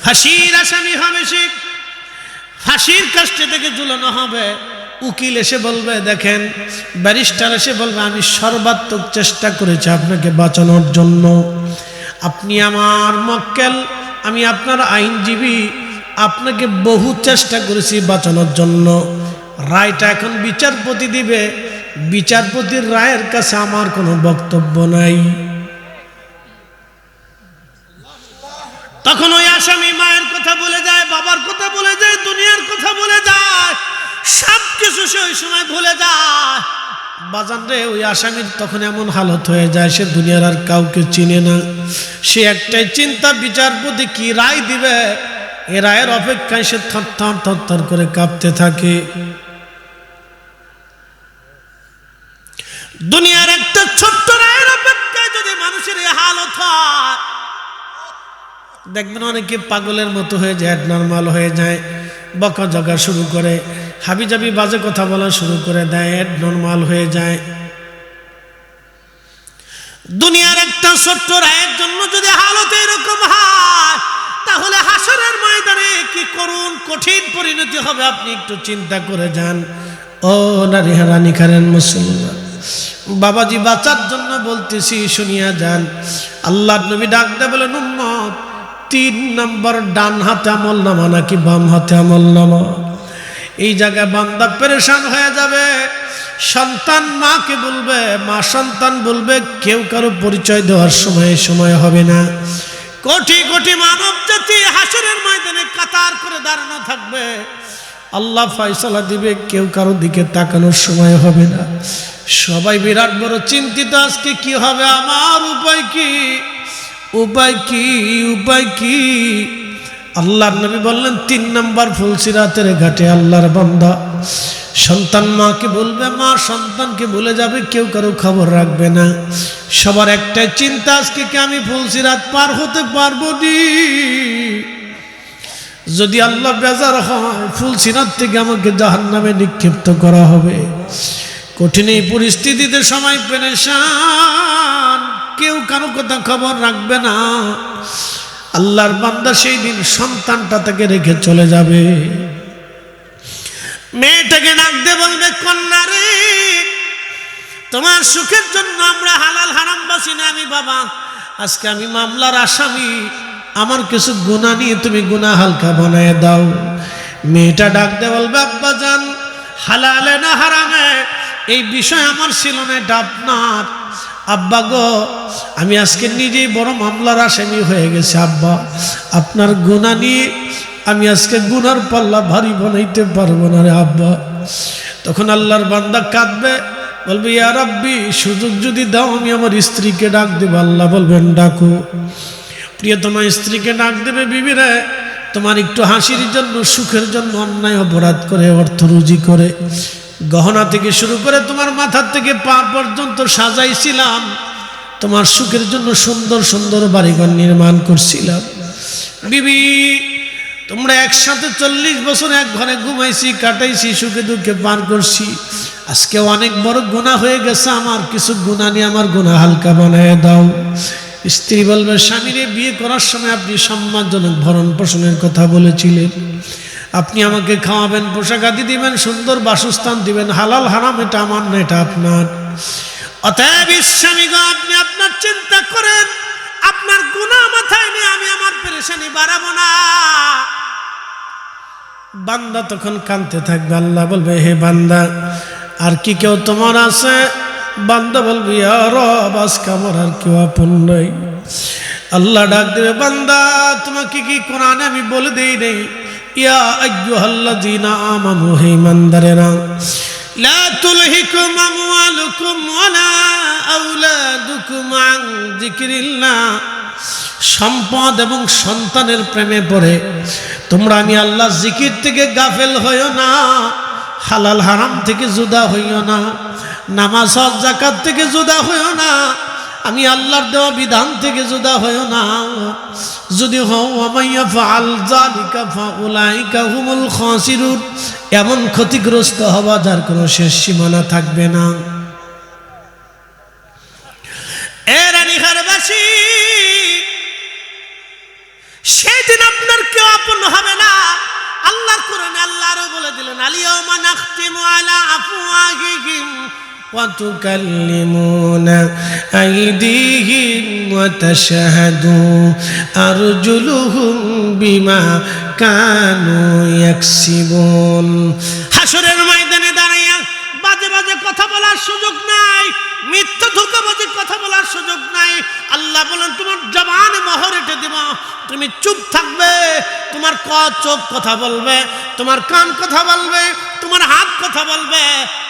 ফাঁসির আসামি হবে সে, ফাঁসির কাস্টে থেকে ঝুলানো হবে। উকিল এসে বলবে, দেখেন, ব্যারিস্টার এসে বলবে, আমি সর্বাত্মক চেষ্টা করেছি আপনাকে বাঁচানোর জন্য, আপনি আমার মক্কেল, আমি আপনার আইনজীবী, আপনাকে বহু চেষ্টা করেছি বাঁচানোর জন্য। রায়টা এখন বিচারপতি দিবে, বিচারপতির রায়ের কাছে আমার কোনো বক্তব্য নাই। তখন ওই আসামি মায়ের কথা বলে যায়, বাবার কথা বলে যায়, দুনিয়ার কথা বলে যায়, সব কিছু সে ওই সময় ভুলে যায়। বাজান রে, ওই আসামির তখন এমন হালত হয়ে যায়, সে দুনিয়ার আর কাউকে চিনে না। সে একটাই চিন্তা, বিচারপতি কি রায় দিবে, এ রায়ের অপেক্ষায় সে থরথর থরথর করে কাঁপতে থাকে। দুনিয়ার একটা ছোট্ট রায়ের অপেক্ষায় যদি মানুষের এই হালত হয়, দেখবেন অনেকে পাগলের মতো হয়ে যায়, নর্মাল হয়ে যায়, বকা জগা শুরু করে, হাবিজাবি বাজে কথা বলা শুরু করে দেয়, নর্মাল হয়ে যায়। দুনিয়ার একটা ছোট্ট রায়ের জন্য যদি হালত এরকম হয়, তাহলে হাসরের ময়দানে কি করুন কঠিন পরিণতি হবে, আপনি একটু চিন্তা করে যান। ও নারী হারানি খারেন মুসলমান, বাবাজি বাঁচার জন্য বলতেছি, শুনিয়া যান। আল্লাহর নবী ডাক দেয়, বলেন, উম্মত, 3 নম্বর ডান হাতে আমল নামা নাকি বাম হাতে আমল নামা? এই জায়গায় বান্দা পেরেশান হয়ে যাবে। সন্তান মাকে বলবে, মা সন্তান বলবে, কেউ কারো পরিচয় দেওয়ার সময় হবে না। কোটি কোটি মানব জাতি হাসরের ময়দানে কাতার করে দাঁড়ানো থাকবে, আল্লাহ ফয়সালা দিবে, কেউ কারো দিকে তাকানোর সময় হবে না। সবাই বিরাট বড় চিন্তিত, আজকে কি হবে, আমার উপায় কি, উপায় কি, উপায় কি? আল্লাহর নবী বললেন, 3 নম্বর ফুলসিরাতের ঘাটে আল্লাহর বান্দা সন্তান মাকে বলবে, মা সন্তানকে ভুলে যাবে, কেউ কারো খবর রাখবে না। সবার একটাই চিন্তা, আজকে কি আমি ফুলসিরাত পার হতে পারবো নি? যদি আল্লাহ বেজার হয়, ফুলসিরাত থেকে আমাকে জাহান্নামে নিক্ষিপ্ত করা হবে। কঠিন এই পরিস্থিতিতে সময় পেরেশান, কেউ কারো কথা খবর রাখবে না। আল্লাহর বান্দা সেই দিন সন্তানটা তাকে রেখে চলে যাবে। মেয়েটাকে ডাকতে বলবে, কন্যা রে, তোমার সুখের জন্য আমরা হালাল হারাম বাসি না। আমি বাবা, আজকে আমি মামলার আসামি, আমার কিছু গুনাহ নিয়ে তুমি গুনাহ হালকা বানায় দাও। মেয়েটা ডাকতে বলবে, আব্বা জান, হালালে না হারামে এই বিষয় আমার ছিল না, এটা আপনার। আব্বা গো, আমি আজকে নিজেই বড় মামলার আসামি হয়ে গেছি আব্বা, আপনার গুনাহ নিয়ে আমি আজকে গুনার পাল্লা ভারী বানাইতে পারবো না রে আব্বা। তখন আল্লাহর বান্দা কাঁদবে, বলবে, ইয়া রাব্বি, সুযোগ যদি দাও আমি আমার স্ত্রীকে ডাক দেবো। আল্লাহ বলবেন, ডাকো। প্রিয়তমা স্ত্রীকে ডাক দেবে, বিবি রে, তোমার একটু হাসির জন্য, সুখের জন্য অন্যায় অপরাধ করে, অর্থ রুজি করে, গহনা থেকে শুরু করে তোমার মাথার থেকে পা পর্যন্ত সাজাইছিলাম, তোমার সুখের জন্য সুন্দর সুন্দর বাড়িঘর নির্মাণ করছিলাম। বিবি, তোমরা একসাথে 40 বছর এক ঘরে ঘুমাইছি, কাটাইছি, সুখে দুঃখে পার করছি, আজকে অনেক বড় গুনাহ হয়ে গেছে, আমার কিছু গুনাহ নিয়ে আমার গুনাহ হালকা বানায় দাও। স্ত্রী বলবে, স্বামীরে বিয়ে করার সময় আপনি সম্মানজনক ভরণ পোষণের কথা বলেছিলেন, আপনি আমাকে খাওয়াবেন, পোশাক আদি দিবেন, সুন্দর বাসস্থান দিবেন, হালাল হারাম এটা আমার না, এটা আপনার। অতএব স্বামীগো, আপনি আপনার চিন্তা করেন, আপনার গুনাহ মাথায় নিয়ে আমি আমার পেরেশানি বাড়াবো না। বান্দা তখন কাঁদতে থাকবে। আল্লাহ বলবে, হে বান্দা, আর কি কেউ তোমার আছে? বান্দা বলবি ইয়া রব আজকে আমার আর কেউ আপন নাই। আল্লাহ ডাক দেবে, বান্দা তোমাকে কি কোরআনে আমি বলে দেই নেই, ইয়া আইয়ুহাল্লাযীনা আমানু, হে ইমানদারেরা, লা তুলহিকুম আমওয়ালুকুম ওয়ালা আওলাদুকুম আন যিকরিল্লাহ, সম্পদ এবং সন্তানের প্রেমে পড়ে তোমরা আমি আল্লাহ জিকির থেকে গাফেল হইও না, হালাল হারাম থেকে জুদা হইও না, নামাজ হজ যাকাত থেকে জুদা হইও না, আমি আল্লাহর দেওয়া বিধান থেকে জুদা হইও না। যদি হও ওয়ামাইয়া ফাআল যালিকা ফাউলাইকা হুমুল খাসিরুন, এমন ক্ষতিগ্রস্ত হবা যার কোনো শেষ সীমানা থাকবে না। এ রানীহারবাসী, সেদিন আপনার কেউ আপন হবে না। আল্লাহর কোরআনে আল্লাহ আরো বলে দিলেন, আলিয়াউমা নাখতিমু আলা আফওয়াহিহিম ওয়া তুকাল্লিমুনা আইদিহিম ওয়া তাশহাদু আরজুলুহুম বিমা কানু ইয়াকসিবুন। হাসরের ময়দানে দাঁড়াইয়া বাজে বাজে কথা বলার সুযোগ নাই, মিথ্যা ধোঁকাবাজি কথা বলার সুযোগ নাই। আল্লাহ বলেন তোমার জবানে মোহর এঁটে দিব, তুমি চুপ থাকবে। তোমার চোখ কথা বলবে, তোমার কান কথা বলবে, তোমার হাত কথা বলবে,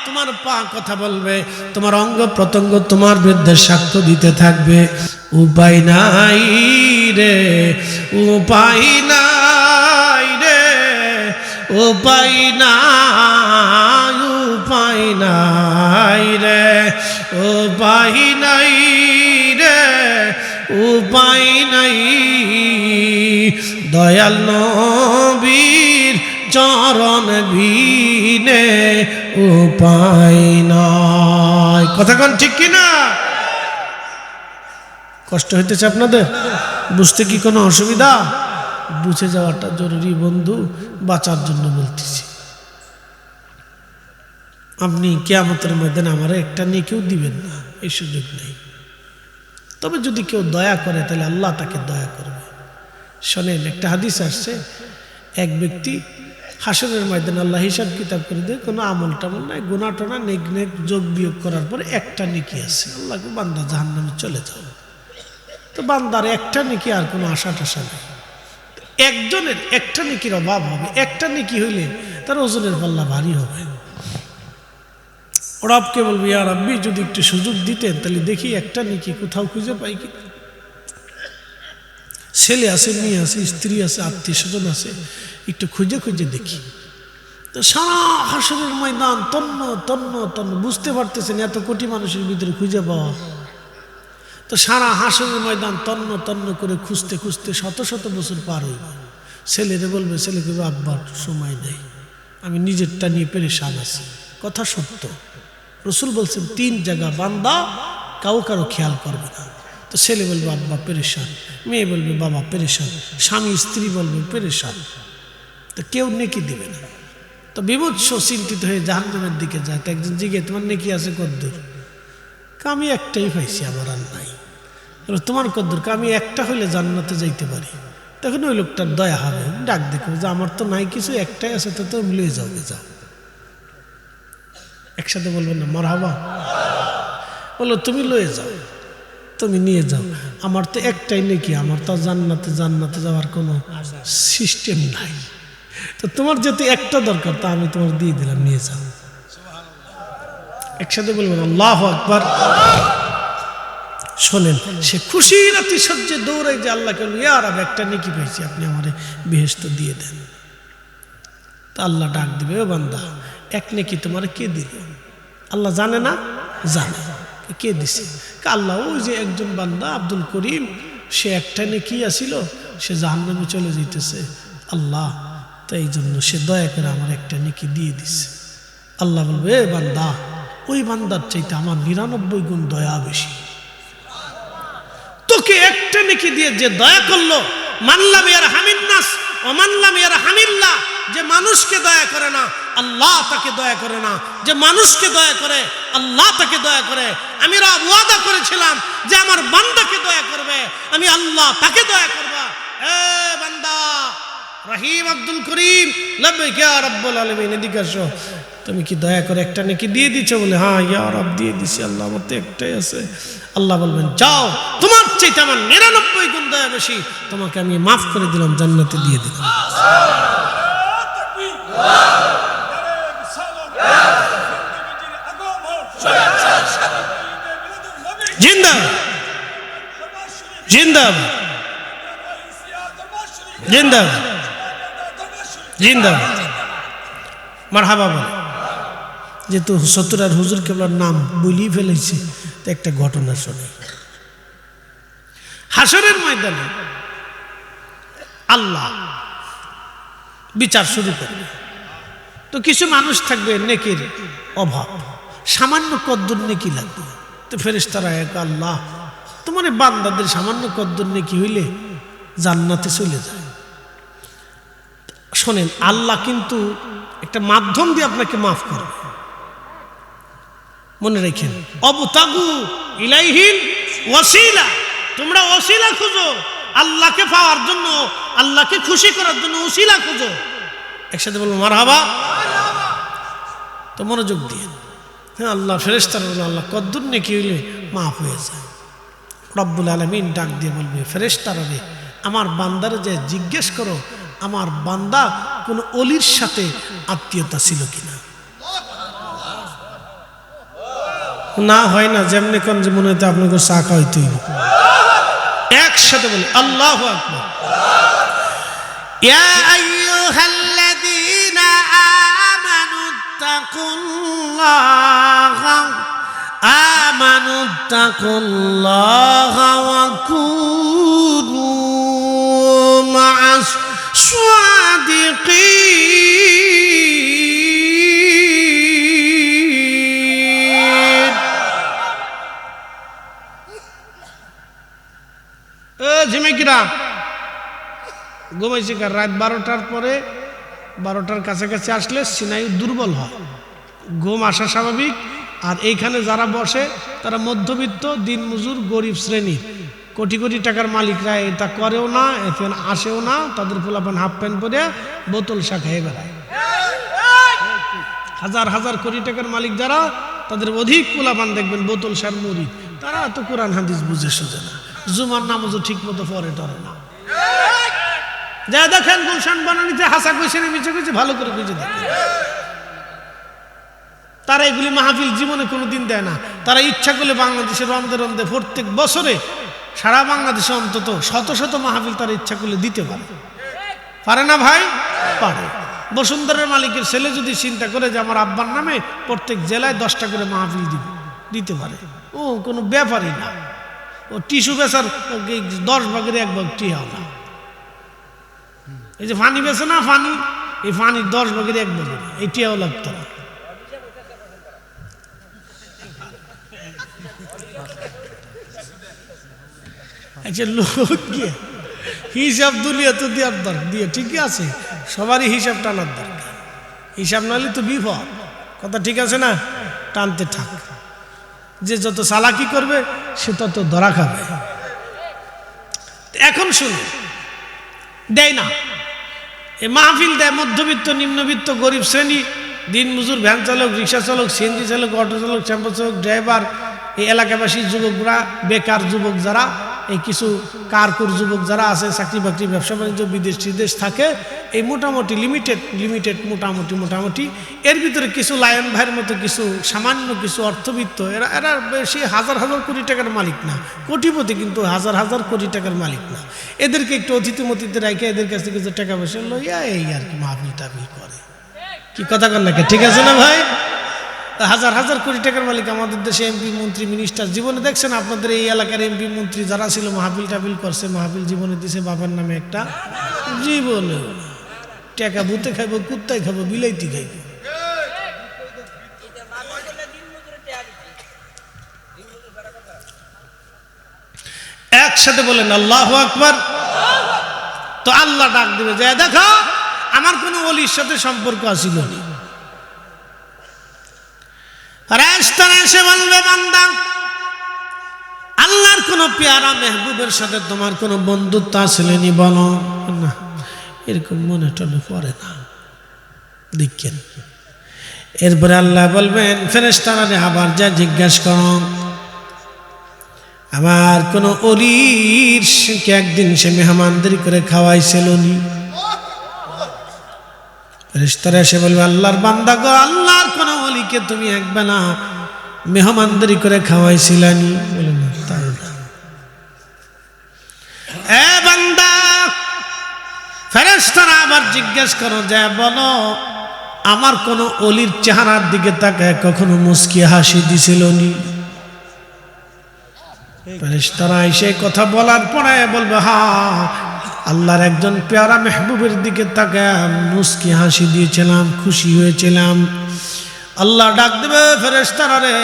তোমার পা কথা বলবে, তোমার অঙ্গ প্রত্যঙ্গ তোমার বিরুদ্ধে সাক্ষ্য দিতে থাকবে। উপায় নাই রে, উপায় নাই রে, উপায় নাই, উপায় নাই রে, উপায় নাই রে, উপায় নাই। দয়াল নবীর চরণ বিনে উপায় নাই। কথা কোন ঠিক কিনা? কষ্ট হইতেছে আপনাদের? বুঝতে কি কোনো অসুবিধা? বুঝে যাওয়াটা জরুরি বন্ধু, বাঁচার জন্য বলতেছি। আপনি কিয়ামতের ময়দানে আমারে একটা নেকিও দিবেন না, এই সুযোগ নেই। তবে যদি কেউ দয়া করে তাহলে আল্লাহ তাকে দয়া করবে। শোনেন, একটা হাদিস আসছে, এক ব্যক্তি হাসরের ময়দানে আল্লাহ হিসাব কিতাব করে দেয়, কোনো আমল টামল নাই, গুনাহ টোনা নেক নেক যোগ বিয়োগ করার পরে একটা নেকি আছে। আল্লাহকে বান্দা জাহান্নামে চলে যাও। তো বান্দার একটা নেকি, আর কোনো আশা টাশা নেই। একজনের একটা নেকির অভাব হবে, একটা নেকি হইলে তার ওজনের পাল্লা ভারী হবে। রবকে বলবি, ইয়া রাব্বি যদি একটু সুযোগ দিতেন তাহলে দেখি একটা নেকি কোথাও খুঁজে পাই কি। ছেলে আছে, মেয়ে আছে, স্ত্রী আছে, আত্মীয় স্বজন আছে, একটু খুঁজে খুঁজে দেখি। তো সারা হাসরের ময়দান তন্ন তন্ন তন্ন, বুঝতে পারতেছেন এত কোটি মানুষের ভিতরে খুঁজে পাওয়া। তো সারা হাসরের ময়দান তন্ন তন্ন করে খুঁজতে খুঁজতে শত শত বছর পার হইব। ছেলেরে বলবে, ছেলেকে আব্বার সময় নেই, আমি নিজেরটা নিয়ে পেরেশান আছি। কথা সত্য। রসুল বলছেন 3 জায়গা বান্দা কারো খেয়াল করবে না। তো ছেলে বলবে আব্বা পেরেশান, মেয়ে বলবে বাবা পেরেশান, স্বামী স্ত্রী বলবে পেরেশান। তো কেউ নেকি দিবে না। তো বিভৎস চিন্তিত হয়ে জাহান্নামের দিকে যায়। তো একজন জিজ্ঞে, তোমার নেকি আছে কদ্দুর? আমি একটাই পাইছি, আমার আর নাই। তোমার কদ্দুর? আমি একটা হইলে জান্নাতে যাইতে পারি। তখন ওই লোকটার দয়া হবে, ডাক দেখো যে আমার তো নাই কিছু, একটাই আছে, তো তো লয়ে যাও, যাও। একসাথে বলবেন না মারহাবা? বলো তুমি লয়ে যাও, তুমি নিয়ে যাও, আমার তো একটাই নেকি, আমার তো জান্নাতে যাওয়ার কোনো সিস্টেম নাই। তো তোমার যেহেতু একটা দরকার, তা আমি তোমার দিয়ে দিলাম, নিয়ে যাও। একসাথে বলবেন আল্লাহু আকবার। শোনেন, সে খুশির আতিশয্যে দৌড়াই যে আল্লাহকে, ইয়া রাব একটা নেকি পেয়েছি, আপনি আমারে বেহেশত দিয়ে দেন। তা আল্লাহ ডাক দিবে, ও বান্দা এক নেকি তোমার কে দিল? আল্লাহ জানে না? জানে। কে দিছে? আল্লাহ। ওই যে একজন বান্দা আব্দুল করিম, সে একটা নেকি আসিল, সে জাহান্নামে চলে যেতেছে, আল্লাহ তাই এই জন্য সে দয়া করে আমার একটা নেকি দিয়ে দিছে। আল্লাহ বলবে, এ বান্দা, ওই বান্দার চাইতে আমার 99 গুণ দয়া বেশি। তোকে একটা নেকি দিয়ে যে দয়া করলো, মানলাম ইয়ারহামিন নাস ওয়া মানলাম ইয়ারহামিল্লাহ, যে মানুষকে দয়া করে না আল্লাহ তাকে দয়া করে না, যে মানুষকে দয়া করে আল্লাহ তাকে দয়া করে। আমি ওয়াদা করেছিলাম যে আমার বান্দাকে দয়া করবে, আমি আল্লাহ তাকে দয়া করব। এ বান্দা, রহিম আব্দুল করিম লাব্বাইক ইয়া রাব্বুল আলামিন, এদিকে আসো। তুমি কি দয়া করে একটা নেকি দিয়ে দিছো? বলে হ্যাঁ ইয়া রব দিয়ে দিছি আল্লাহ, আমার তো একটাই আছে। আল্লাহ বলবেন যাও, তোমার চাইতে আমার 99 গুণ দয়া বেশি, তোমাকে আমি মাফ করে দিলাম, জান্নাতে দিয়ে দিলাম। জিন্দাবাদ জিন্দাবাদ জিন্দাবাদ জিন্দাবাদ মারহাবা বলে। যেহেতু সত্তরার হুজুর কেবলার নাম বলেই ফেলেছি, তো একটা ঘটনা শোনে। হাসরের ময়দানে আল্লাহ বিচার শুরু করবে। তো কিছু মানুষ থাকবে নেকির অভাব, সামান্য কদ্দুর নেকি লাগবে। তো ফেরেশতারা এক আল্লাহ, তোমার বান্দাদের সামান্য কদ্দুর নেকি হইলে জান্নাতে চলে যায়। শোনেন, আল্লাহ কিন্তু একটা মাধ্যম দিয়ে আপনাকে মাফ করবে, মনে রেখেন। অবতাগু ইলাইহিল ওয়াসিলা, তোমরা ওসিলা খুঁজো আল্লাহকে পাওয়ার জন্য, আল্লাহকে খুশি করার জন্য ওসিলা খুঁজো। একসাথে বলবো মারহাবা। তো মনোযোগ দিয়ে হ্যাঁ, আল্লাহ ফেরেশতারা বলে আল্লাহ কদ্দুর নেকি হইলে মাফ হয়ে যায়। রব্বুল আলামিন ডাক দিয়ে বলবে, ফেরেশতারা রে, আমার বান্দারে যে জিজ্ঞেস করো আমার বান্দা কোন অলির সাথে আত্মীয়তা ছিল কিনা। না হয় না, যেমনি কোন যে মনে হতো আপনাকে শাখা হইতে হইব। একসাথে বলি আল্লাহু আকবার। ইয়া আইয়ুহাল্লাযীনা আমানুত্তাকুল্লাহা ওয়া কুনু মা'আস সাদিকিন। ঝিমিকিরা ঘুমাইছে কার? রাত 12টার পরে, 12টার কাছাকাছি আসলে সিনাই দুর্বল হয়, ঘুম আসা স্বাভাবিক। আর এইখানে যারা বসে তারা মধ্যবিত্ত, দিনমজুর, গরিব শ্রেণীর। কোটি কোটি টাকার মালিকরা এটা করেও না, এখানে আসেও না। তাদের পোলাপান হাফ প্যান্ট পরে বোতল শাখায় বেড়ায়। হাজার হাজার কোটি টাকার মালিক যারা, তাদের অধিক পোলাপান দেখবেন বোতল সার মুড়ি। তারা তো কোরআন হাদিস বুঝে সুঝে না, জুমার নামাজও ঠিক মতো পড়ে টরে না। যা দেখেন গুলশান বানানিতে হাসা কইছে না মিছে কইছে, ভালো করে বুঝে দেখেন। তারা এগুলি মাহফিল জীবনে কোনো দিন দেয় না। তারা ইচ্ছা করলে বাংলাদেশের রন্দে রন্দে প্রত্যেক বছরে সারা বাংলাদেশে অন্তত শত শত মাহফিল তারা ইচ্ছা করলে দিতে পারে। পারে না ভাই? পারে। বসুন্ধরার মালিকের ছেলে যদি চিন্তা করে যে আমার আব্বার নামে প্রত্যেক জেলায় 10টা করে মাহফিল দিতে পারে, ও কোনো ব্যাপারই না। ও টিস্যু বেচার 10 ভাগের 1 ভাগ টিহাও না। এই যে ফানি বেছে না, ফানি, এই ফানির 10 ভাগের 1 ভাগ এই টিহাও লাগতো না। আচ্ছা, লোক গিয়ে হিসাব দুলিয়া তো দেওয়ার দরকার, দিয়ে ঠিকই আছে, সবারই হিসাব টানার দরকার। হিসাব নাহলে তো বিপদ। কথা ঠিক আছে না? টানতে থাক। যে যত চালাকি করবে সে তত ধরা খাবে। এখন শুনুন, দেয় না, এ মাহফিল দেয় মধ্যবিত্ত, নিম্নবিত্ত, গরিব শ্রেণী, দিনমজুর, ভ্যান চালক, রিক্সা চালক, সিএনজি চালক, অটো চালক, টেম্পো চালক, ড্রাইভার, এই এলাকাবাসী যুবকরা, বেকার যুবক যারা, এই কিছু কারকুর যুবক যারা আছে, চাকরি বাকরি, ব্যবসা বাণিজ্য, বিদেশ টিদেশ থাকে, এই মোটামুটি লিমিটেড মোটামুটি এর ভিতরে কিছু লায়ন ভাইয়ের মতো কিছু সামান্য কিছু অর্থবিত্ত, এরা বেশি হাজার হাজার কোটি টাকার মালিক না, কোটিপতি, কিন্তু হাজার হাজার কোটি টাকার মালিক না। এদেরকে একটু অতিথিমতিতে রাখে এদের কাছ থেকে কিছু টাকা পয়সা লইয়া এই আর কি মাহফিল টাহফিল করে। কি কথা কন নাকি? ঠিক আছে না ভাই? হাজার হাজার কোটি টাকার মালিক আমাদের দেশে এমপি, মন্ত্রী, মিনিস্টার। জীবনে দেখছেন আপনাদের এই এলাকার এমপি, মন্ত্রী যারা ছিল মাহফিল টাহফিল করছে, মাহফিল জীবনে দিছে বাবার নামে একটা? জীবনে টাকা ভূতে খাইব, কুত্তায় খাবো, বিলাইতি খাইব। একসাথে বলেন আল্লাহু আকবার। তো আল্লাহ ডাক দিবে যে দেখো আমার কোনো ওলির সাথে সম্পর্ক আছিল না। ফেরেশতারা এসে বলবে বান্দা, আল্লাহর কোন পেয়ারা মেহবুবের সাথে তোমার কোনো বন্ধুত্ব আসলেনি? বলো না। এরকম মনে টনে পড়ে না, দেখেন। এরপরে আল্লাহ বলবেন ফেরেশতারা আবার যা জিজ্ঞাসা করো, আমার কোন অলির একদিন সে মেহমানদারি করে খাওয়াইছিল নি? ফেরেশতারা এসে বলবে আল্লাহর বান্দা গো, আল্লাহর কোন অলিকে তুমি একবেলা মেহমানদারি করে খাওয়াইছিলানি? বলে না, তাই না। এ বান্দা, ফেরেশতারা আবার জিজ্ঞেস করো যে বলো, আমার কোন অলির চেহারার দিকে তাকায় কখনো মুস্কি হাসি দিছিল নি? ফেরেশতারা এসে কথা বলার পরে বলবে হ্যাঁ, আল্লাহর একজন পেয়ারা মেহবুবের দিকে তাকায় মুস্কি হাসি দিয়েছিলাম, খুশি হয়েছিলাম। আল্লাহ ডাক দেবে ফেরেশতারা রে,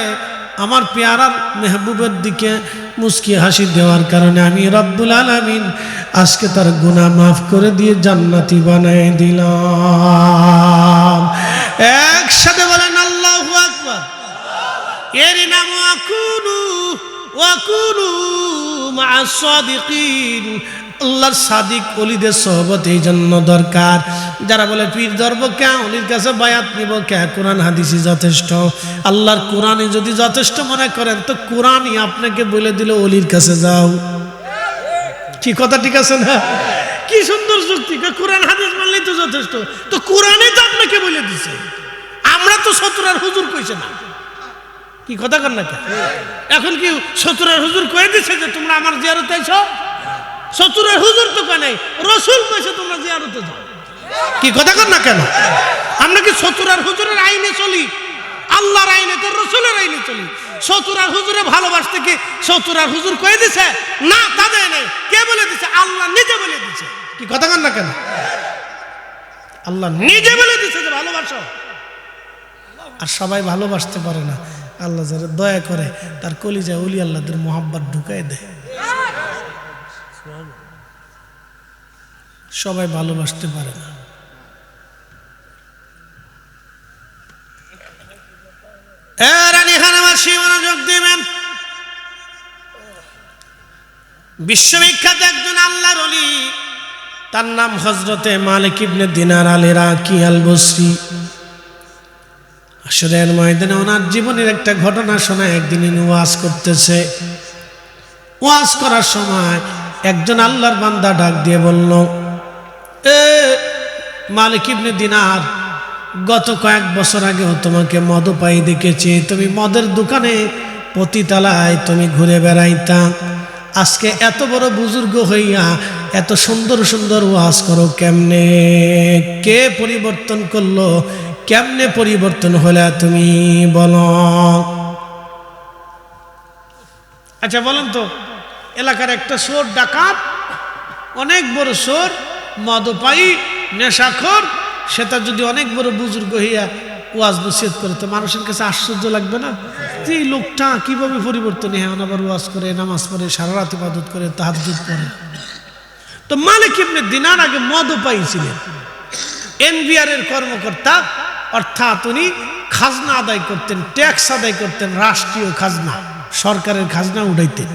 আমার পেয়ারার মেহবুবের দিকে মুস্কি হাসি দেওয়ার কারণে আমি রব্বুল আলামিন আজকে তার গুনাহ মাফ করে দিয়ে জান্নাতি বানায় দিলাম। একসাথে বলেন আল্লাহু আকবার। এর নাম ওয়াকুনু মা'আস সাদিকিন। আল্লাহর সাদিক ওলিদের সোহবত এই জন্য দরকার। যারা বলে পীর ধরবো কে, ওলির কাছে বায়াত নিব কে, কোরআন হাদিসই যথেষ্ট। আল্লাহর কোরআনে যদি যথেষ্ট মনে করেন তো কোরআনই আপনাকে বলে দিল ওলির কাছে যাও। কি কথা ঠিক আছে না? কি সুন্দর যুক্তি, কোরআন হাদিস মানলেই তো যথেষ্ট। তো কোরআনই তো আপনাকে বলে দিছে, আমরা তো সতুরার হুজুর কইছে না। কি কথা কর না? এখন কি সতুরার হুজুর কয়ে দিছে যে তোমরা আমার জিয়ারতে আইছো? সতুরার হুজুর তো কয় নাই, রাসূল কইছে তোমরা জিয়ারতে যাও। কি কথা কর না কেন? আমরা কি সতুরার হুজুরের আইনে চলি? আল্লাহর আইনে তো রাসূলের আইনে চলি। সতুরার হুজুরে ভালোবাসতে কি সতুরার হুজুর কয়ে দিছে? না, তা দেয় নাই। কে বলে দিছে? আল্লাহ নিজে বলে দিছে। কি কথা কর না কেন? আল্লাহ নিজে বলে দিছে যে ভালোবাসো। আর সবাই ভালোবাসতে পারে না। আল্লাহ যারা দয়া করে তার কলিজায় ওলি আল্লাহদের মোহাব্বত ঢুকাই দেয়। সবাই ভালোবাসতে পারে না। মনোযোগ দিবেন। বিশ্ববিখ্যাত একজন আল্লাহর ওলি, তার নাম হযরতে মালিক ইবনে দিনার আল ইরাকি আল বসরি। হাশরের ময়দানে ওনার জীবনের একটা ঘটনা শোনায়। একদিন উনি ওয়াজ করতেছে। ওয়াজ করার সময় একজন আল্লাহর বান্দা ডাক দিয়ে বলল, এ মালিক ইবনে দিনার, গত কয়েক বছর আগেও তোমাকে মদপাই দেখেছি। তুমি মদের দোকানে পতিতালায় তুমি ঘুরে বেড়াইতা। আজকে এত বড় বুজুর্গ হইয়া এত সুন্দর সুন্দর ওয়াজ করো কেমনে? কে পরিবর্তন করলো? কেমনে পরিবর্তন হলে তুমি বলো? আচ্ছা বলেন তো, এলাকার একটা চোর ডাকাত, অনেক বড় চোর, মদপায়ী, নেশাখোর, সেটা যদি অনেক বড় বুজুর্গ হইয়া ওয়াজ নসিহত করে তো মানুষের কাছে আশ্চর্য লাগবে না যে এই লোকটা কিভাবে পরিবর্তন হয়? আবার ওয়াজ করে, নামাজ পড়ে, সারা রাত ইবাদত করে, তাহাজ্জুদ করে। তো মালিক ইবনে দিনার আগে মদপায়ী ছিলেন, এনবিআর এর কর্মকর্তা, অর্থাৎ উনি খাজনা আদায় করতেন, ট্যাক্স আদায় করতেন, রাষ্ট্রীয় খাজনা, সরকারের খাজনা উঠাইতেন।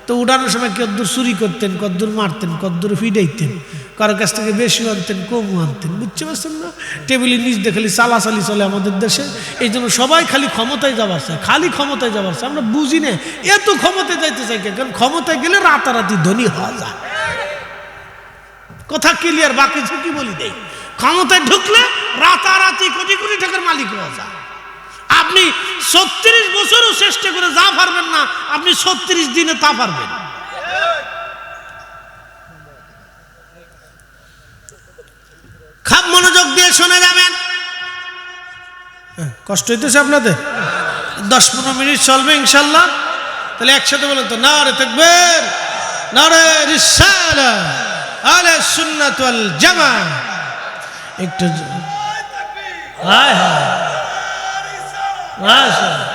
তো উঠানোর সময় কদ্দুর চুরি করতেন, কদ্দুর মারতেন, কদ্দুর ফিডাইতেন, কারো কাছ থেকে বেশি আনতেন, কমও আনতেন। বুঝতে পারছেন না? টেবিলের নিচ দিয়ে খালি চালাচালি চলে আমাদের দেশে। এই জন্য সবাই খালি ক্ষমতায় যাবার চায়, খালি ক্ষমতায় যাবার চায়। আমরা বুঝি না এত ক্ষমতায় যাইতে চাই, কারণ ক্ষমতায় গেলে রাতারাতি ধনী হওয়া যায়। কথা ক্লিয়ার? বাকি ঝুঁকি বলি দেয়, ক্ষমতায় ঢুকলে রাতারাতি কোটি কোটি টাকার মালিক হওয়া যায়। আপনি 36 বছরও চেষ্টা করে যা পারবেন না, আপনি 36 দিনে তা পারবেন। খাপ মনোযোগ দিয়ে শুনে যাবেন। কষ্ট হইতেছে আপনাদের? 10-15 মিনিট চলবে ইনশাল্লাহ। তাহলে একসাথে বলেন তো, নারে তাকবীর, নারে রিসালাহ, আহলে সুন্নাত ওয়াল জামাআহ। একটু হায় হায়, মাশাআল্লাহ,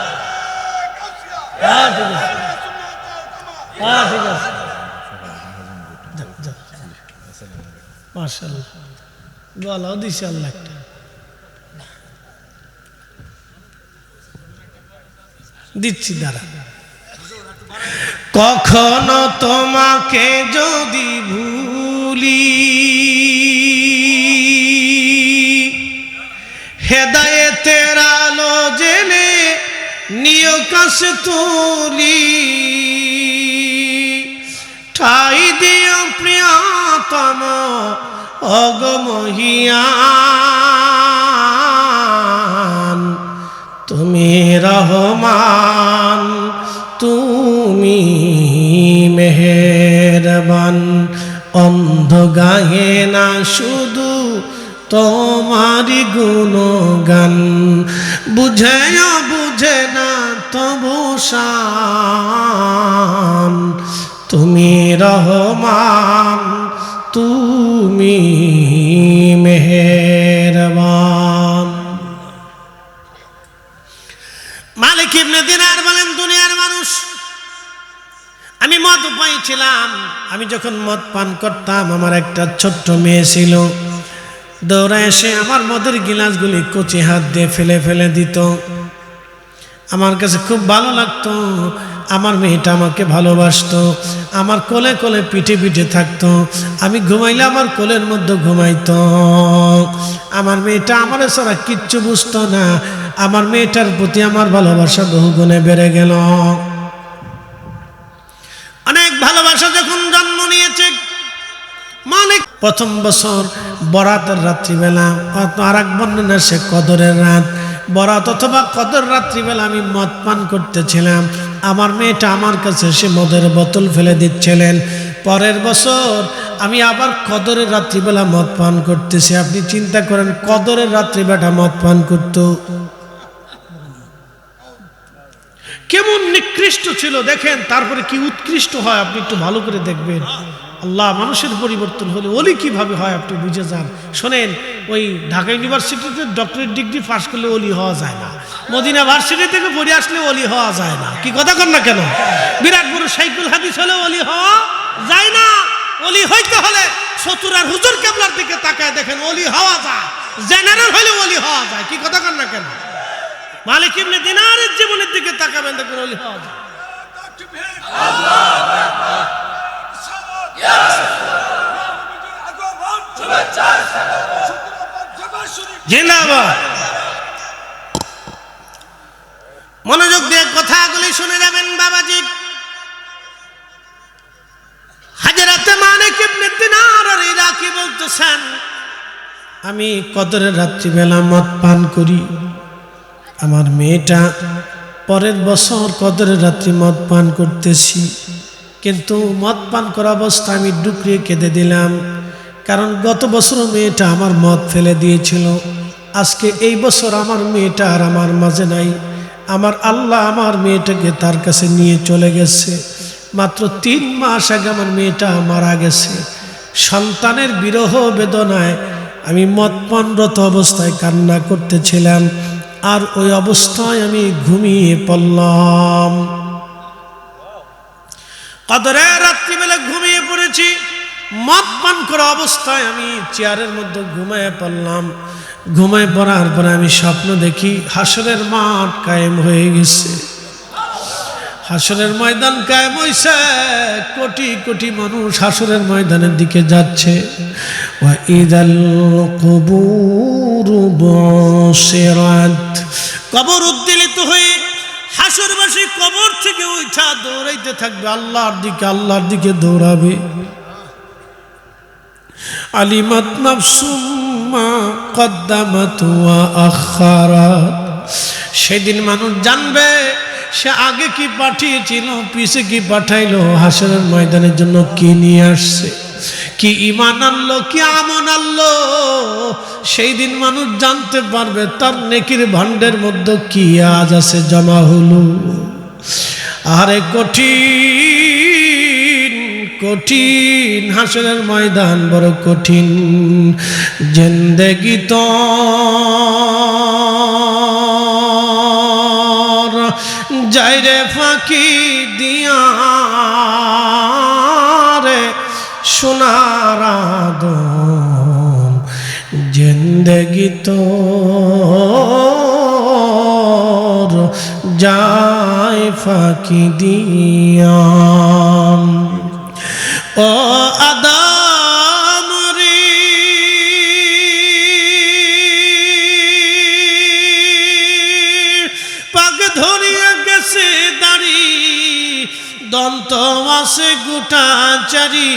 হ্যাঁ ঠিক আছে, হ্যাঁ ঠিক আছে, মাশাআল্লাহ, বলো দিছে আল্লাহ। দিচ্ছি দাঁড়া। কখনো তোমাকে যদি ভুলি হেদায়েতের আলো জেলে নিয় কষ্টুলি ঠাই দিও প্রিয়তম অগমহিয়ান তুমি রহমান তুমি মেহেরবান অন্ধ গায়ে না শুধু তোমারি গুণগান বুঝেও বুঝে না তবু শান তুমি রহমান তুমি মেহেরবান। মালিক ইবনে দিনার বলেন, দুনিয়ার মানুষ, আমি মদ পাইছিলাম, আমি যখন মদ পান করতাম আমার একটা ছোট্ট মেয়ে ছিল, দৌড়ে এসে আমার মদের গিলাসগুলি কচি হাত দিয়ে ফেলে ফেলে দিত। আমার কাছে খুব ভালো লাগতো, আমার মেয়েটা আমাকে ভালোবাসতো, আমার কোলে কোলে পিঠে পিঠে থাকতো, আমি ঘুমাইলে আমার কোলের মধ্যে ঘুমাইতো। আমার মেয়েটা আমার ছাড়া কিচ্ছু বুঝতো না, আমার মেয়েটার প্রতি আমার ভালোবাসা বহুগুণে বেড়ে গেল। অনেক ভালোবাসা যখন জন্ম নিয়েছে, মানে প্রথম বছর বরাতের রাত্রিবেলা, আর এক বর্ণনা সে কদরের রাত, বরাত অথবা কদর রাত্রিবেলা আমি মদ পান করতেছিলাম, আমার মেয়েটা আমার কাছে সে মদের বোতল ফেলে দিচ্ছিলেন। পরের বছর আমি আবার কদরের রাত্রিবেলা মদ পান করতেছি। আপনি চিন্তা করেন, কদরের রাত্রিবেলা মদ পান করতো, কেমন নিকৃষ্ট ছিল দেখেন। তারপরে কি উৎকৃষ্ট হয় আপনি একটু ভালো করে দেখবেন। আল্লাহ মানুষের পরিবর্তন হলে ওলি কিভাবে হয় আপনি বুঝে যান। শোনেন, ওই ঢাকা ইউনিভার্সিটিতে ডক্টরেট ডিগ্রি পাস করলে ওলি হওয়া যায় না, মদিনা ভার্সিটি থেকে পড়ে আসলে ওলি হওয়া যায় না। কি কথা কন না কেন? বিরাট বড় সাইকুল হাদিস হলে ওলি হওয়া যায় না। ওলি হইতে হলে চতুরার হুজুর কেবলার দিকে তাকায় দেখেন, ওলি হওয়া যায়। জেনারেল হলে ওলি হওয়া যায়। কি কথা কন না কেন? মালিক ইবনে দিনারের জীবনের দিকে তাকাবেন, দেখবেন ওলি হওয়া যায়। জিন্দাবাদ। মনোযোগ দিয়ে কথাগুলি শুনে যাবেন বাবাজি। হাজরাতে মালিক ইবনে দিনার ইরাকি বলতেছেন, আমি কদরের রাত্রিবেলা মদ পান করি, আমার মেয়েটা পরের বছর কদরের রাত্রি মদ পান করতেছি, কিন্তু মদ পান করা অবস্থা আমি ডুকরিয়ে কেঁদে দিলাম, কারণ গত বছর মেয়েটা আমার মদ ফেলে দিয়েছিল, আজকে এই বছর আমার মেয়েটা আর আমার মাঝে নাই। আমার আল্লাহ আমার মেয়েটাকে তার কাছে নিয়ে চলে গেছে। মাত্র 3 মাস আগে আমার মেয়েটা মারা গেছে। সন্তানের বিরহ বেদনায় আমি মদ পানরত অবস্থায় কান্না করতেছিলাম, আর ওই অবস্থায় আমি ঘুমিয়ে পড়লাম। কদরের রাত্রিবেলা ঘুমিয়ে পড়েছি, মদ পান করা অবস্থায় আমি চেয়ারের মধ্যে ঘুমিয়ে পড়লাম। ঘুমিয়ে পড়ার পরে আমি স্বপ্ন দেখি হাসরের মাঠ কায়েম হয়ে গেছে, হাসরের ময়দান কায়েম হইছে, কোটি কোটি মানুষ হাসরের ময়দানের দিকে যাচ্ছে। ওয়া ইদাল কুবুর বুসিরাত, কবর উদ্বেলিত হয়ে হাসরবাসী কবর থেকে উঠা দৌড়াইতে থাকবে আল্লাহর দিকে, আল্লাহর দিকে দৌড়াবে। আলিমাত নাফসুম মা কদ্দামাত ওয়া আখারাত, সেদিন মানুষ জানবে সে আগে কি পাঠিয়েছিল, পিছে কি পাঠাইলো, হাসরের ময়দানের জন্য কি নিয়ে আসছে, কি ঈমান আনলো, কি আমল আনলো। সেই দিন মানুষ জানতে পারবে তার নেকির ভান্ডের মধ্যে কি আজ আছে জমা হলো। আরে কঠিন কঠিন হাসরের ময়দান, বড় কঠিন। জিন্দেগি তো যাইরে ফাঁকি দিয়া রে সোনার আদম, জিন্দেগি তো যায় ফাঁকি দিয়া। ও আদম রে দন্ত আছে গোটাচারি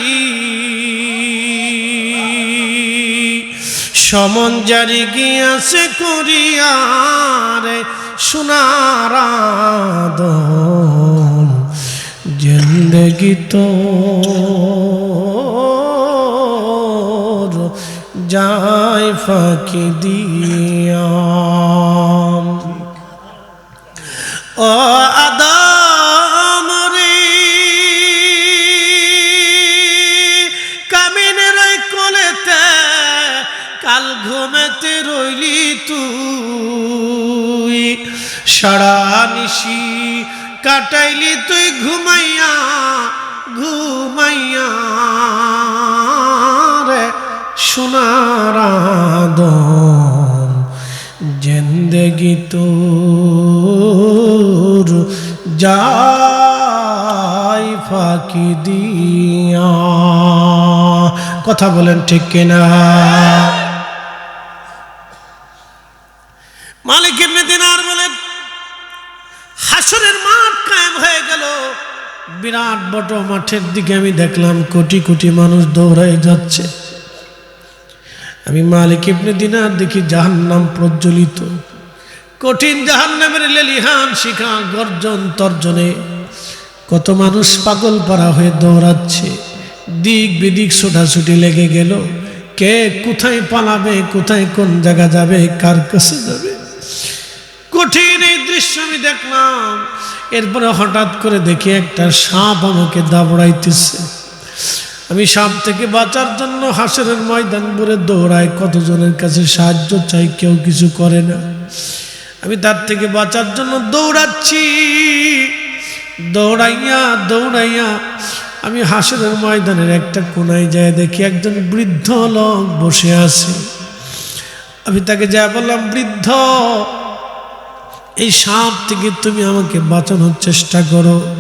সমন জারি গিয়াছে করিয়ারে সোনার আদম জিন্দেগি তোর যায় ফাঁকি দিয়া ও আদম রে কামিনের কোলেতে কাল ঘুমেতে রইলি তুই সারা নিশি কাটাইলি তুই ঘুমাইয়া ঘুমাইয়া রে সোনার আদম জিন্দেগি তোর যায় ফাঁকি দিয়া কথা বলেন ঠিক কিনা মালিক ইবনে দিনার বলেন হাসরের মাঠ কায়েম হয়ে গেল বিরাট বড় মাঠের দিকে আমি দেখলাম কোটি কোটি মানুষ দৌড়ায় যাচ্ছে আমি মালিক ইবনে দিনার দেখি জাহান্নাম প্রজ্বলিত কঠিন জাহান্নামের লেলিহান শিখা গর্জন তর্জনে কত মানুষ পাগল পারা হয়ে দৌড়াচ্ছে দিক বিদিক ছোটাছুটি লেগে গেল কে কোথায় পালাবে কোথায় কোন জায়গা যাবে কার কাছে যাবে কঠিন এই দৃশ্য আমি দেখলাম এরপরে হঠাৎ করে দেখি একটা সাপ আমাকে দাবড়াইতেছে আমি সাপ থেকে বাঁচার জন্য হাসরের ময়দান ভরে দৌড়াই কতজনের কাছে সাহায্য চাই কেউ কিছু করে না আমি তার থেকে বাঁচার জন্য দৌড়াচ্ছি দৌড়াইয়া দৌড়াইয়া আমি হাসরের ময়দানের একটা কোনায় যায় দেখি একজন বৃদ্ধ লোক বসে আছে আমি তাকে যা বললাম বৃদ্ধ এই সাপ থেকে তুমি আমাকে বাঁচানোর চেষ্টা করো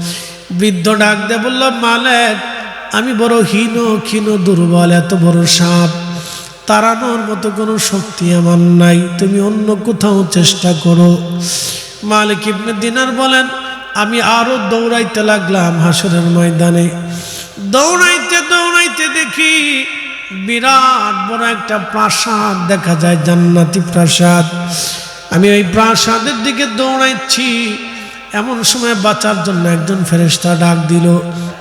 বৃদ্ধ ডাক দিয়ে বলল মালিক আমি বড় হীন ক্ষীণ দুর্বল এত বড় সাপ তাড়ানোর মতো কোনো শক্তি আমার নাই তুমি অন্য কোথাও চেষ্টা করো মালিক ইবনে দিনার বলেন আমি আরো দৌড়াইতে লাগলাম হাসরের ময়দানে দৌড়াইতে দৌড়াইতে দেখি বিরাট বড় একটা প্রাসাদ দেখা যায় জান্নাতি প্রাসাদ আমি ওই প্রাসাদের দিকে দৌড়াইছি এমন সময় বাঁচার জন্য একজন ফেরেশতা ডাক দিল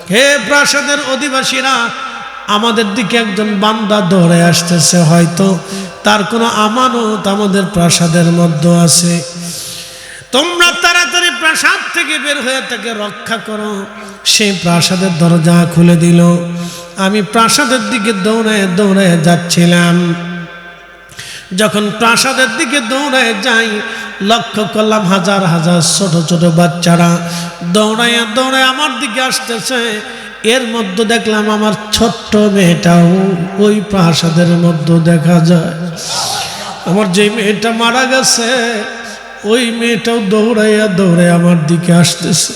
হে প্রাসাদের অধিবাসীরা আমাদের দিকে একজন বান্দা দৌড়ে আসতেছে হয়তো তার কোনো আমানত আমাদের প্রাসাদের মধ্যে আছে তোমরা তাড়াতাড়ি প্রাসাদ থেকে বের হয়ে তাকে রক্ষা করো সেই প্রাসাদের দরজা খুলে দিল আমি প্রাসাদের দিকে দৌড়ায় দৌড়ায় যাচ্ছিলাম যখন প্রাসাদের দিকে দৌড়ায় যাই লক্ষ্য করলাম হাজার হাজার ছোট ছোট বাচ্চারা দৌড়াইয়া দৌড়ায় আমার দিকে আসতেছে এর মধ্যে দেখলাম আমার ছোট্ট মেয়েটাও ওই প্রাসাদের মধ্যে দেখা যায় আমার যে মেয়েটা মারা গেছে ওই মেয়েটাও দৌড়াইয়া দৌড়ায় আমার দিকে আসতেছে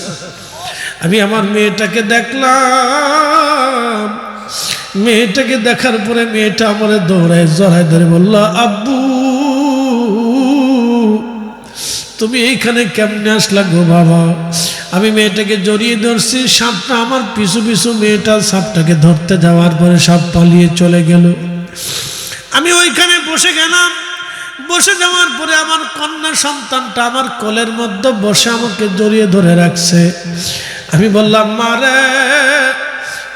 আমি আমার মেয়েটাকে দেখলাম মেয়েটাকে দেখার পরে মেয়েটা আমার দৌড়ায় জড়ায় ধরে বলল আব্বু তুমি এইখানে কেমনে আসলা গো বাবা আমি মেয়েটাকে জড়িয়ে ধরছি সাপটা আমার পিছু পিছু মেয়েটা সাপটাকে ধরতে যাওয়ার পরে সাপ পালিয়ে চলে গেল আমি ওইখানে বসে গেলাম বসে যাওয়ার পরে আমার কন্যা সন্তানটা আমার কোলের মধ্যে বসে আমাকে জড়িয়ে ধরে রাখছে আমি বললাম মারে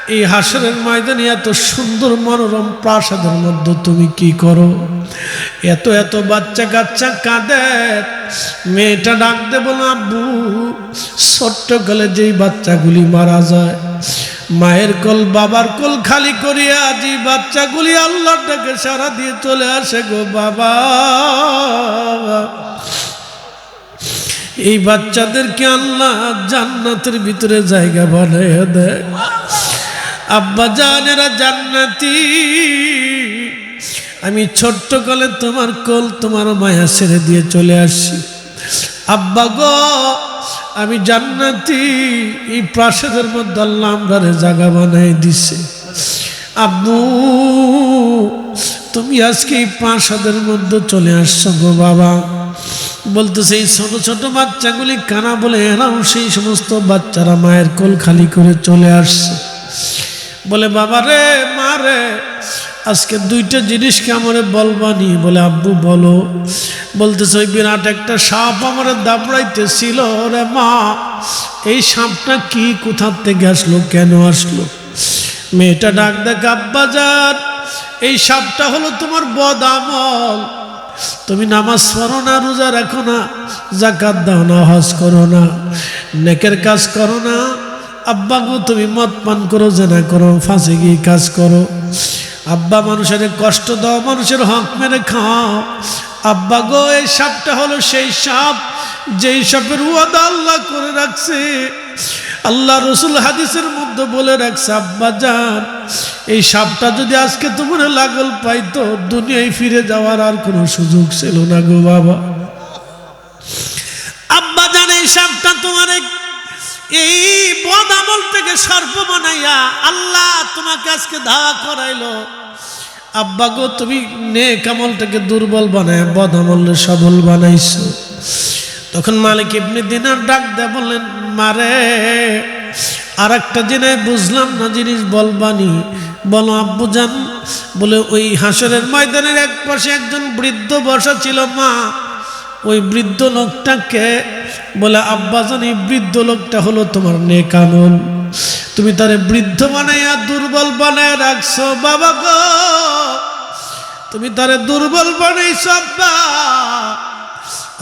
এই হাসরের ময়দানে এত সুন্দর মনোরম প্রাসাদের মধ্যে তুমি কি করো এত এত বাচ্চা কাচ্চা কাঁদে মেয়েটা ডাক দে বলো আব্বু ছোট্টকালে যেই বাচ্চাগুলি মারা যায় মায়ের কোল বাবার কোল খালি করিয়া যে বাচ্চাগুলি আল্লাহটাকে সারা দিয়ে চলে আসে গো বাবা এই বাচ্চাদেরকে আল্লাহ জান্নাতের ভিতরে জায়গা বানাইয়া দেয় আব্বা জানেরা জান্নাতি আমি ছোট্ট কালে তোমার কোল তোমার মায়া ছেড়ে দিয়ে চলে আসছি আব্বা গো আমি জান্নাতি এই প্রাসাদের মধ্যে আল্লাহ আমরারে জায়গা বানাই দিছে আব্বু তুমি আজকে এই প্রাসাদের মধ্যে চলে আসছো গো বাবা বলতেছে এই ছোট ছোট বাচ্চাগুলি কানা বলে এরাও সেই সমস্ত বাচ্চারা মায়ের কোল খালি করে চলে আসছে। বলে বাবা রে মা রে আজকে দুইটা জিনিসকে আমারে বলবানি। বলে আব্বু বলো। বলতেছে ওই বিরাট একটা সাপ আমারে দাবড়াইতেছিল রে মা, এই সাপটা কি কোথার থেকে আসলো, কেন আসলো? মেয়েটা ডাক দেখ আব্বা জান, এই সাপটা হলো তোমার বদ আমল। তুমি নামাজ পড়ো না, রোজা রাখো না, যাকাত দাও না, হজ করো না, নেকের কাজ করো না। আব্বা গো তুমি মদ পান করো, জেনা করো, ফাঁসে গিয়ে কাজ করো। আব্বা মানুষের কষ্ট দাও, মানুষের হক মেরে খাও। আব্বা গো এই সাপটা হলো সেই সাপ যেই সাপের ওয়াদা আল্লাহ করে রাখছে। আল্লাহ রসুল হাদিসের মধ্যে বলে রাখছে আব্বা জান এই সাপটা যদি আজকে তোমার লাগল পাইতো দুনিয়ায় ফিরে যাওয়ার আর কোনো সুযোগ ছিল না গো বাবা। আব্বা জান এই সাপটা তোমার এই বদ আমল থেকে সর্প বানাইয়া আল্লাহ তোমাকে আজকে ধাওয়া করাইলো। আব্বা গো তুমি নেক আমলটাকে দুর্বল বানায় বদ আমলে সবল বানাইছো। তখন মালিক ইবনে দিনার ডাক দেয় বললেন মারে আর একটা জিনিস বুঝলাম না, জিনিস বলবানি। বলো আব্বু জান। বলে ওই হাসরের ময়দানের এক পাশে একজন বৃদ্ধ বসা ছিল মা, ওই বৃদ্ধ লোকটাকে বলে আব্বা জান এই বৃদ্ধ লোকটা হলো তোমার নেক আমল, তুমি তারে বৃদ্ধ বানাইয়া দুর্বল বানায় রাখছো। বাবা গো তুমি তারে দুর্বল বানাইছো আব্বা,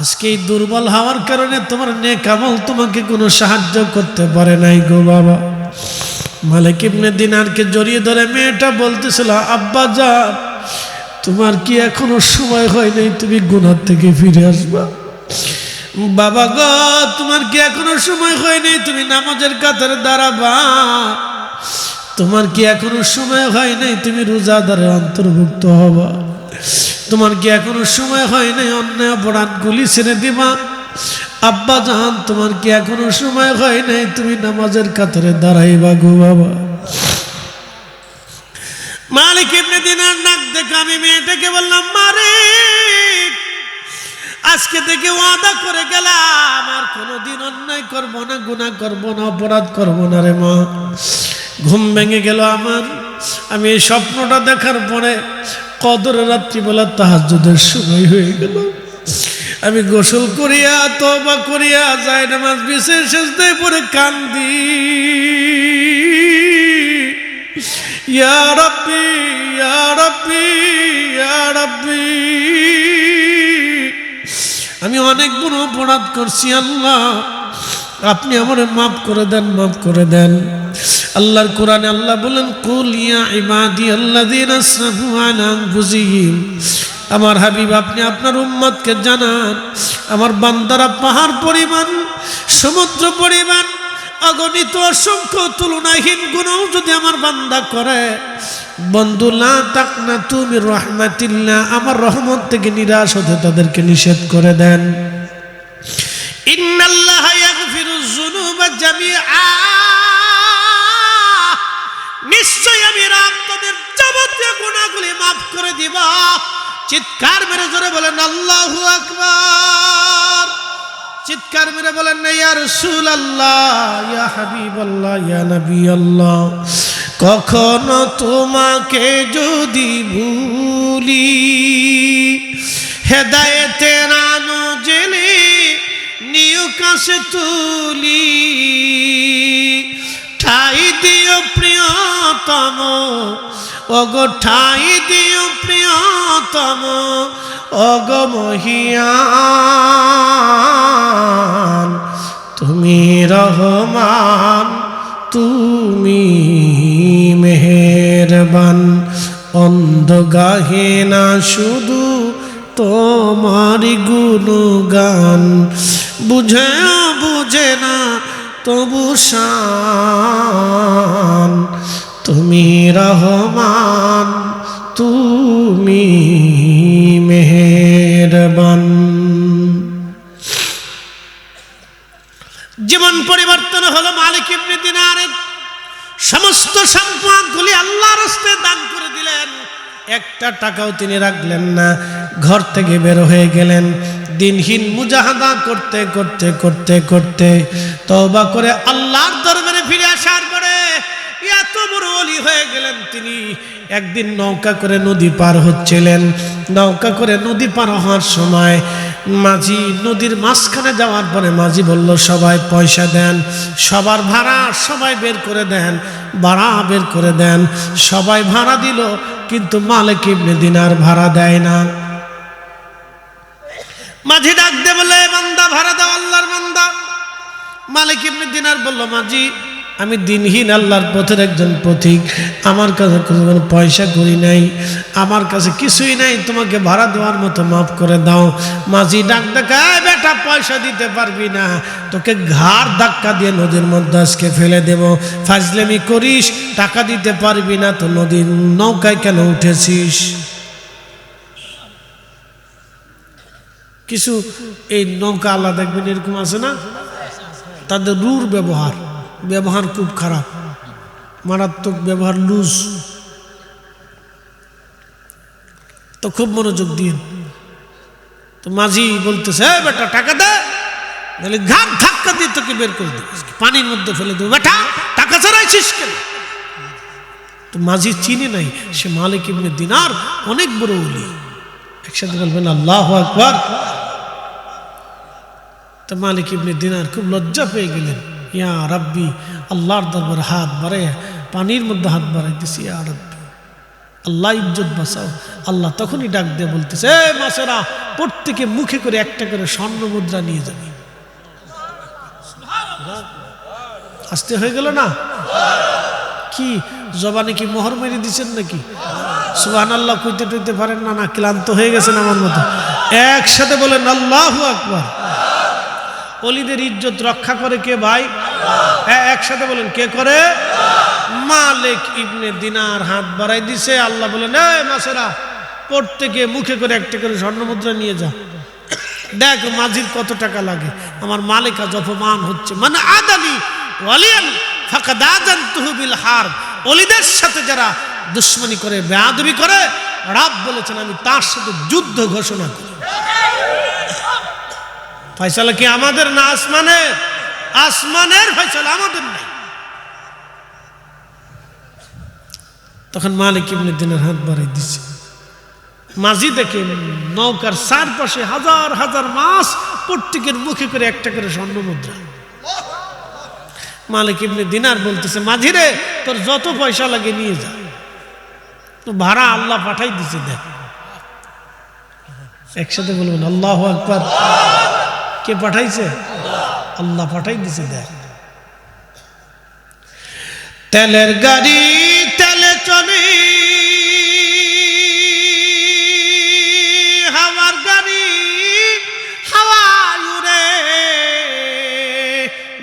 আজকে এই দুর্বল হওয়ার কারণে তোমার নেক আমল তোমাকে কোনো সাহায্য করতে পারে নাই গো বাবা। মালিক ইবনে দিনারকে জড়িয়ে ধরে মেয়েটা বলতেছিল আব্বা জান তোমার কি এখনো সময় হয় নাই তুমি গুনাহ থেকে ফিরে আসবা? বাবা গো তোমার কি এখনো সময় হয় নাই তুমি নামাজের কাতারে দাঁড়াবা? তোমার কি এখনো সময় হয় নাই তুমি রোজাদারের অন্তর্ভুক্ত হবা? তোমার কি এখনো সময় হয় নাই অন্যায় অপরাধগুলি ছেড়ে দিবা? আব্বা জান তোমার কি এখনো সময় হয় নাই তুমি নামাজের কাতারে দাঁড়াইবা গো বাবা? মালিক ইবনে দিনার নাক দেখে আমি মেয়েটাকে বললাম মারে আজকে থেকে ওয়াদা করে গেলাম আর কোনোদিন অন্যায় করব না, গুনাহ করব না, অপরাধ করব না রে মা। ঘুম ভেঙে গেল আমার। আমি এই স্বপ্নটা দেখার পরে কদরের রাত্রিবেলা তাহাজ্জুদের সময় হয়ে গেল। আমি গোসল করিয়া তওবা করিয়া যাই নামাজ বিছে সেজদায় পড়ে কান্দি ইয়া রাব্বি ইয়া রাব্বি ইয়া রাব্বি। আমি অনেক বড় অপরাধ করছি আল্লাহ, আপনি আমারে মাফ করে দেন, মাফ করে দেন। আল্লাহর কোরআনে আল্লাহ বলেন কুল ইয়া ইবাদিয়াল্লাযীনা আসরাফু আলা আনফুসিহিম, আমার হাবিব আপনি আপনার উম্মতকে জানান আমার বান্দারা পাহাড় পরিমাণ, সমুদ্র পরিমাণ, অগণিত অসংখ্য তুলনাহীন গুনাহ যদি আমার বান্দা করে, বন্ধু লা তাকনাতু মির রাহমাতিল্লাহ, আমার রহমত থেকে নিরাশ হতে তাদেরকে নিষেধ করে দেন। ইন্নাল্লাহা ইয়াগফিরুয যুনুবা জামিআ, নিশ্চয় আমি আপনাদের যাবতীয় গুনাহগুলি মাফ করে দিব। চিৎকার মেরে জোরে বলেন আল্লাহু আকবার। চিৎকার মেরে বলেন না ইয়া রাসূলুল্লাহ, ইয়া হাবিবাল্লাহ, ইয়া নবী আল্লাহ। কখনো তোমাকে যদি ভুলি হেদায়েতের আলো জেলে নিউ কাছে তুলি, ঠাই দিও প্রিয়তম ওগো, ঠাই দিও প্রিয়তম ওগো মহিয়ান, তুমি রহমান তুমি মেহেরবান। অন্ধ গাহে না শুধু তোমারি গুণগান, বুঝেও বুঝে না তবু শান, তুমি রহমান তুমি মেহেরবান। জীবন পরিবর্তন হলো মালিক ইবনে দিনারের। সমস্ত সম্পদগুলি আল্লাহর রাস্তায় দান করে দিলেন, একটা টাকাও তিনি রাখলেন না। ঘর থেকে বের হয়ে গেলেন, দিনহীন মুজাহাদা করতে করতে করতে করতে তওবা করে আল্লাহর দরবারে ফিরে আসার পরে এত বড় ওলি হয়ে গেলেন তিনি। একদিন নৌকা করে নদী পার হচ্ছিলেন, নৌকা করে নদী পার হওয়ার সময় মাঝি নদীর মাঝখানে যাওয়ার পরে মাঝি বলল, সবাই পয়সা দেন, সবার ভাড়া সবাই বের করে দেন, ভাড়া বের করে দেন। সবাই ভাড়া দিল, কিন্তু মালিক ইবনে দিনার ভাড়া দেয় না। মাঝি ডাক দে বলে, বান্দা ভাড়া দাও, আল্লাহর বান্দা। মালিক ইবনে দিনার বলল, মাঝি আমি দিনহীন আল্লাহর পথের একজন পথিক, আমার কাছে কোনো পয়সা করি নাই, আমার কাছে কিছুই নাই, তোমাকে ভাড়া দেওয়ার মতো মাফ করে দাও। মাঝি ডাক দেখায়, বেটা পয়সা দিতে পারবি না, তোকে ঘাড় ধাক্কা দিয়ে নদীর মধ্যে আজকে ফেলে দেব। ফাজলামি করিস, টাকা দিতে পারবি না তো নদীর নৌকায় কেন উঠেছিস? কিছু এই নৌকা আল্লাহ দেখবেন এরকম আছে না, তাদের রূঢ় ব্যবহার খুব খারাপ, মারাত্মক ব্যবহার, লুজ। তো খুব মনোযোগ দিন। তো মাঝি বলতেছে, বেটা টাকা দে, নাহলে ঘাট ধাক্কা দিয়ে তোকে বের করে দেবো, পানির মধ্যে ফেলে দেবো। বেটা টাকা ছাড়াইছিস কেন? তো মাঝি চিনে নাই সে মালিক ইবনে দিনার অনেক বড় ওলি। একসাথে বলবেন আল্লাহু আকবার। তো মালিক ইবনে দিনার খুব লজ্জা পেয়ে গেলেন। ইয়া রাব্বি, আল্লাহর দরবারে হাত বাড়ায়, পানির মধ্যে হাত বাড়াইতেছি, ইয়া রাব্বি আল্লাহ ইজ্জত বাঁচাও। আল্লাহ তখনই ডাক দিয়ে বলতেছে, মাছেরা প্রত্যেকে মুখে করে একটা করে স্বর্ণ মুদ্রা নিয়ে যাবে। আস্তে হয়ে গেল না? কি জবানে কি মোহর মেরে দিচ্ছেন নাকি? সুবহানাল্লাহ কইতে টইতে পারেন না? না ক্লান্ত হয়ে গেছেন আমার মতো? একসাথে বলেন আল্লাহু আকবার। ওলিদের ইজ্জত রক্ষা করে কে ভাই? একসাথে বলেন, কে করে? মালিক ইবনে দিনার হাত বাড়াই দিছে। আল্লাহ বলেন, এই মাছেরা প্রত্যেকে মুখে করে একটা করে স্বর্ণ মুদ্রা নিয়ে যা। দেখ মাঝির কত টাকা লাগে, আমার মালিক আজ অপমান হচ্ছে। মানে আদালি ওয়ালিয়ান ফাকাদ আযানতুহু বিল হারব। ওলিদের সাথে যারা দুশমনি করে, বেয়াদবি করে, রব বলেছেন আমি তার সাথে যুদ্ধ ঘোষণা করি। ফয়সালা কি আমাদের না আসমানের? আসমানের ফয়সালা, আমাদের নাই। তখন মালিক ইবনে দিনার হাত বাড়াই দিছে। মাঝি দেখে নৌকার চারপাশে হাজার হাজার মাছ, প্রত্যেকের মুখে করে একটা করে স্বর্ণ মুদ্রা। মালিক ইবনে দিনার বলতেছে, মাঝি রে তোর যত পয়সা লাগে নিয়ে যা, তো ভাড়া আল্লাহ পাঠাই দিছে। দেখ একসাথে বলবেন আল্লাহু আকবার। কে পাঠাইছে? আল্লাহ পাঠাই দিছে। দেখ তেলের গাড়ি তেলে চলে, হাওয়ার গাড়ি হাওয়ায় উড়ে,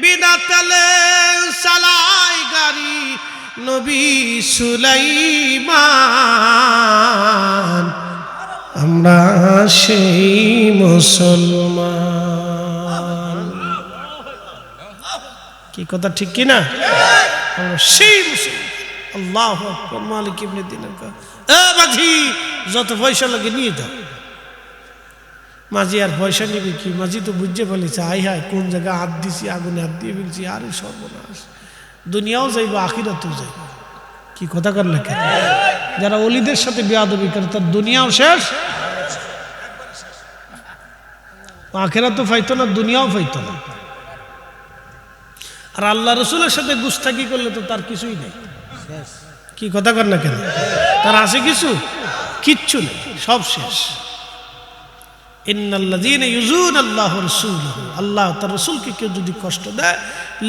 বিনা তেলে চালায় গাড়ি নবী সুলাইমান। আমরা সেই মুসলমান। কি কথা ঠিক কি না? আমরা সেই মুসলমান। আল্লাহু আকবার। মালিক ইবনে দিনার মাঝি যত পয়সা লাগে নিয়ে যাও। মাঝি আর পয়সা নিবে কি? মাঝি তো বুঝতে ফেলেছে, আই হায় কোন জায়গায় হাত দিছি, আগুনে হাত দিয়ে ফেলছি, আরে সর্বনাশ, দুনিয়াও যাইব আখিরাতেও যাইব। কি কথা কর না কেন? যারা ওলিদের সাথে বেয়াদবি করে তার দুনিয়াও শেষ, আখিরাতও পাইতো না, দুনিয়াও পাইতো না। আর আল্লাহ রসুলের সাথে গুস্তাকি করলে তো তার কিছুই নেই। কি কথা কর না কেন? তার আছে কিছু? কিচ্ছু নেই, সব শেষ। ইন্নাল্লাযীনা ইউযুনাল্লাহু রাসূলাহু, আল্লাহ তার রাসূলকে কেউ যদি কষ্ট দেয়,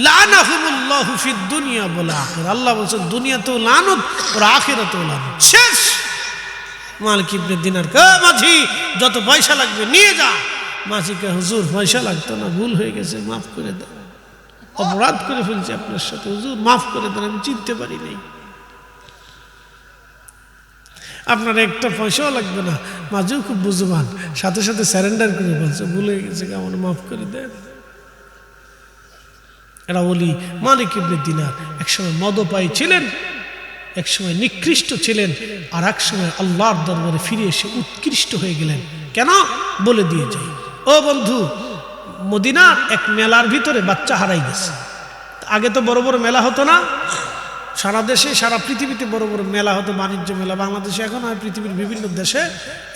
লানাহুমুল্লাহু ফিদ দুনিয়া ওয়াল আখিরা, আল্লাহ বলেন দুনিয়াতেও লানত আর আখিরাতেও লানত। শেষ। মালিক ইবনে দিনার কে মাঝি যত পয়সা লাগবে নিয়ে যা। মাঝিকে, হুজুর পয়সা লাগতো না, ভুল হয়ে গেছে, মাফ করে দেন, অপরাধ করে ফেলছি আপনার সাথে, হুজুর মাফ করে দেন, আমি চিনতে পারি নাই। আপনার একটা পয়সাও লাগবে না। মাঝেও খুব বুঝবান, সাথে সাথে স্যারেন্ডার করে বলছে, ভুলে গেছে, আমার মাফ করে দেন। এরা ওলি। মালিক ইবনে দিনার একসময় মদপায়ী ছিলেন, একসময় নিকৃষ্ট ছিলেন, আর এক সময় আল্লাহর দরবারে ফিরে এসে উৎকৃষ্ট হয়ে গেলেন। কেন? বলে দিয়ে যাই। ও বন্ধু, মদিনার এক মেলার ভিতরে বাচ্চা হারাই গেছে। আগে তো বড় বড় মেলা হতো না, সারা দেশে সারা পৃথিবীতে বড় বড় মেলা হতো, বাণিজ্য মেলা। বাংলাদেশে এখন হয়, পৃথিবীর বিভিন্ন দেশে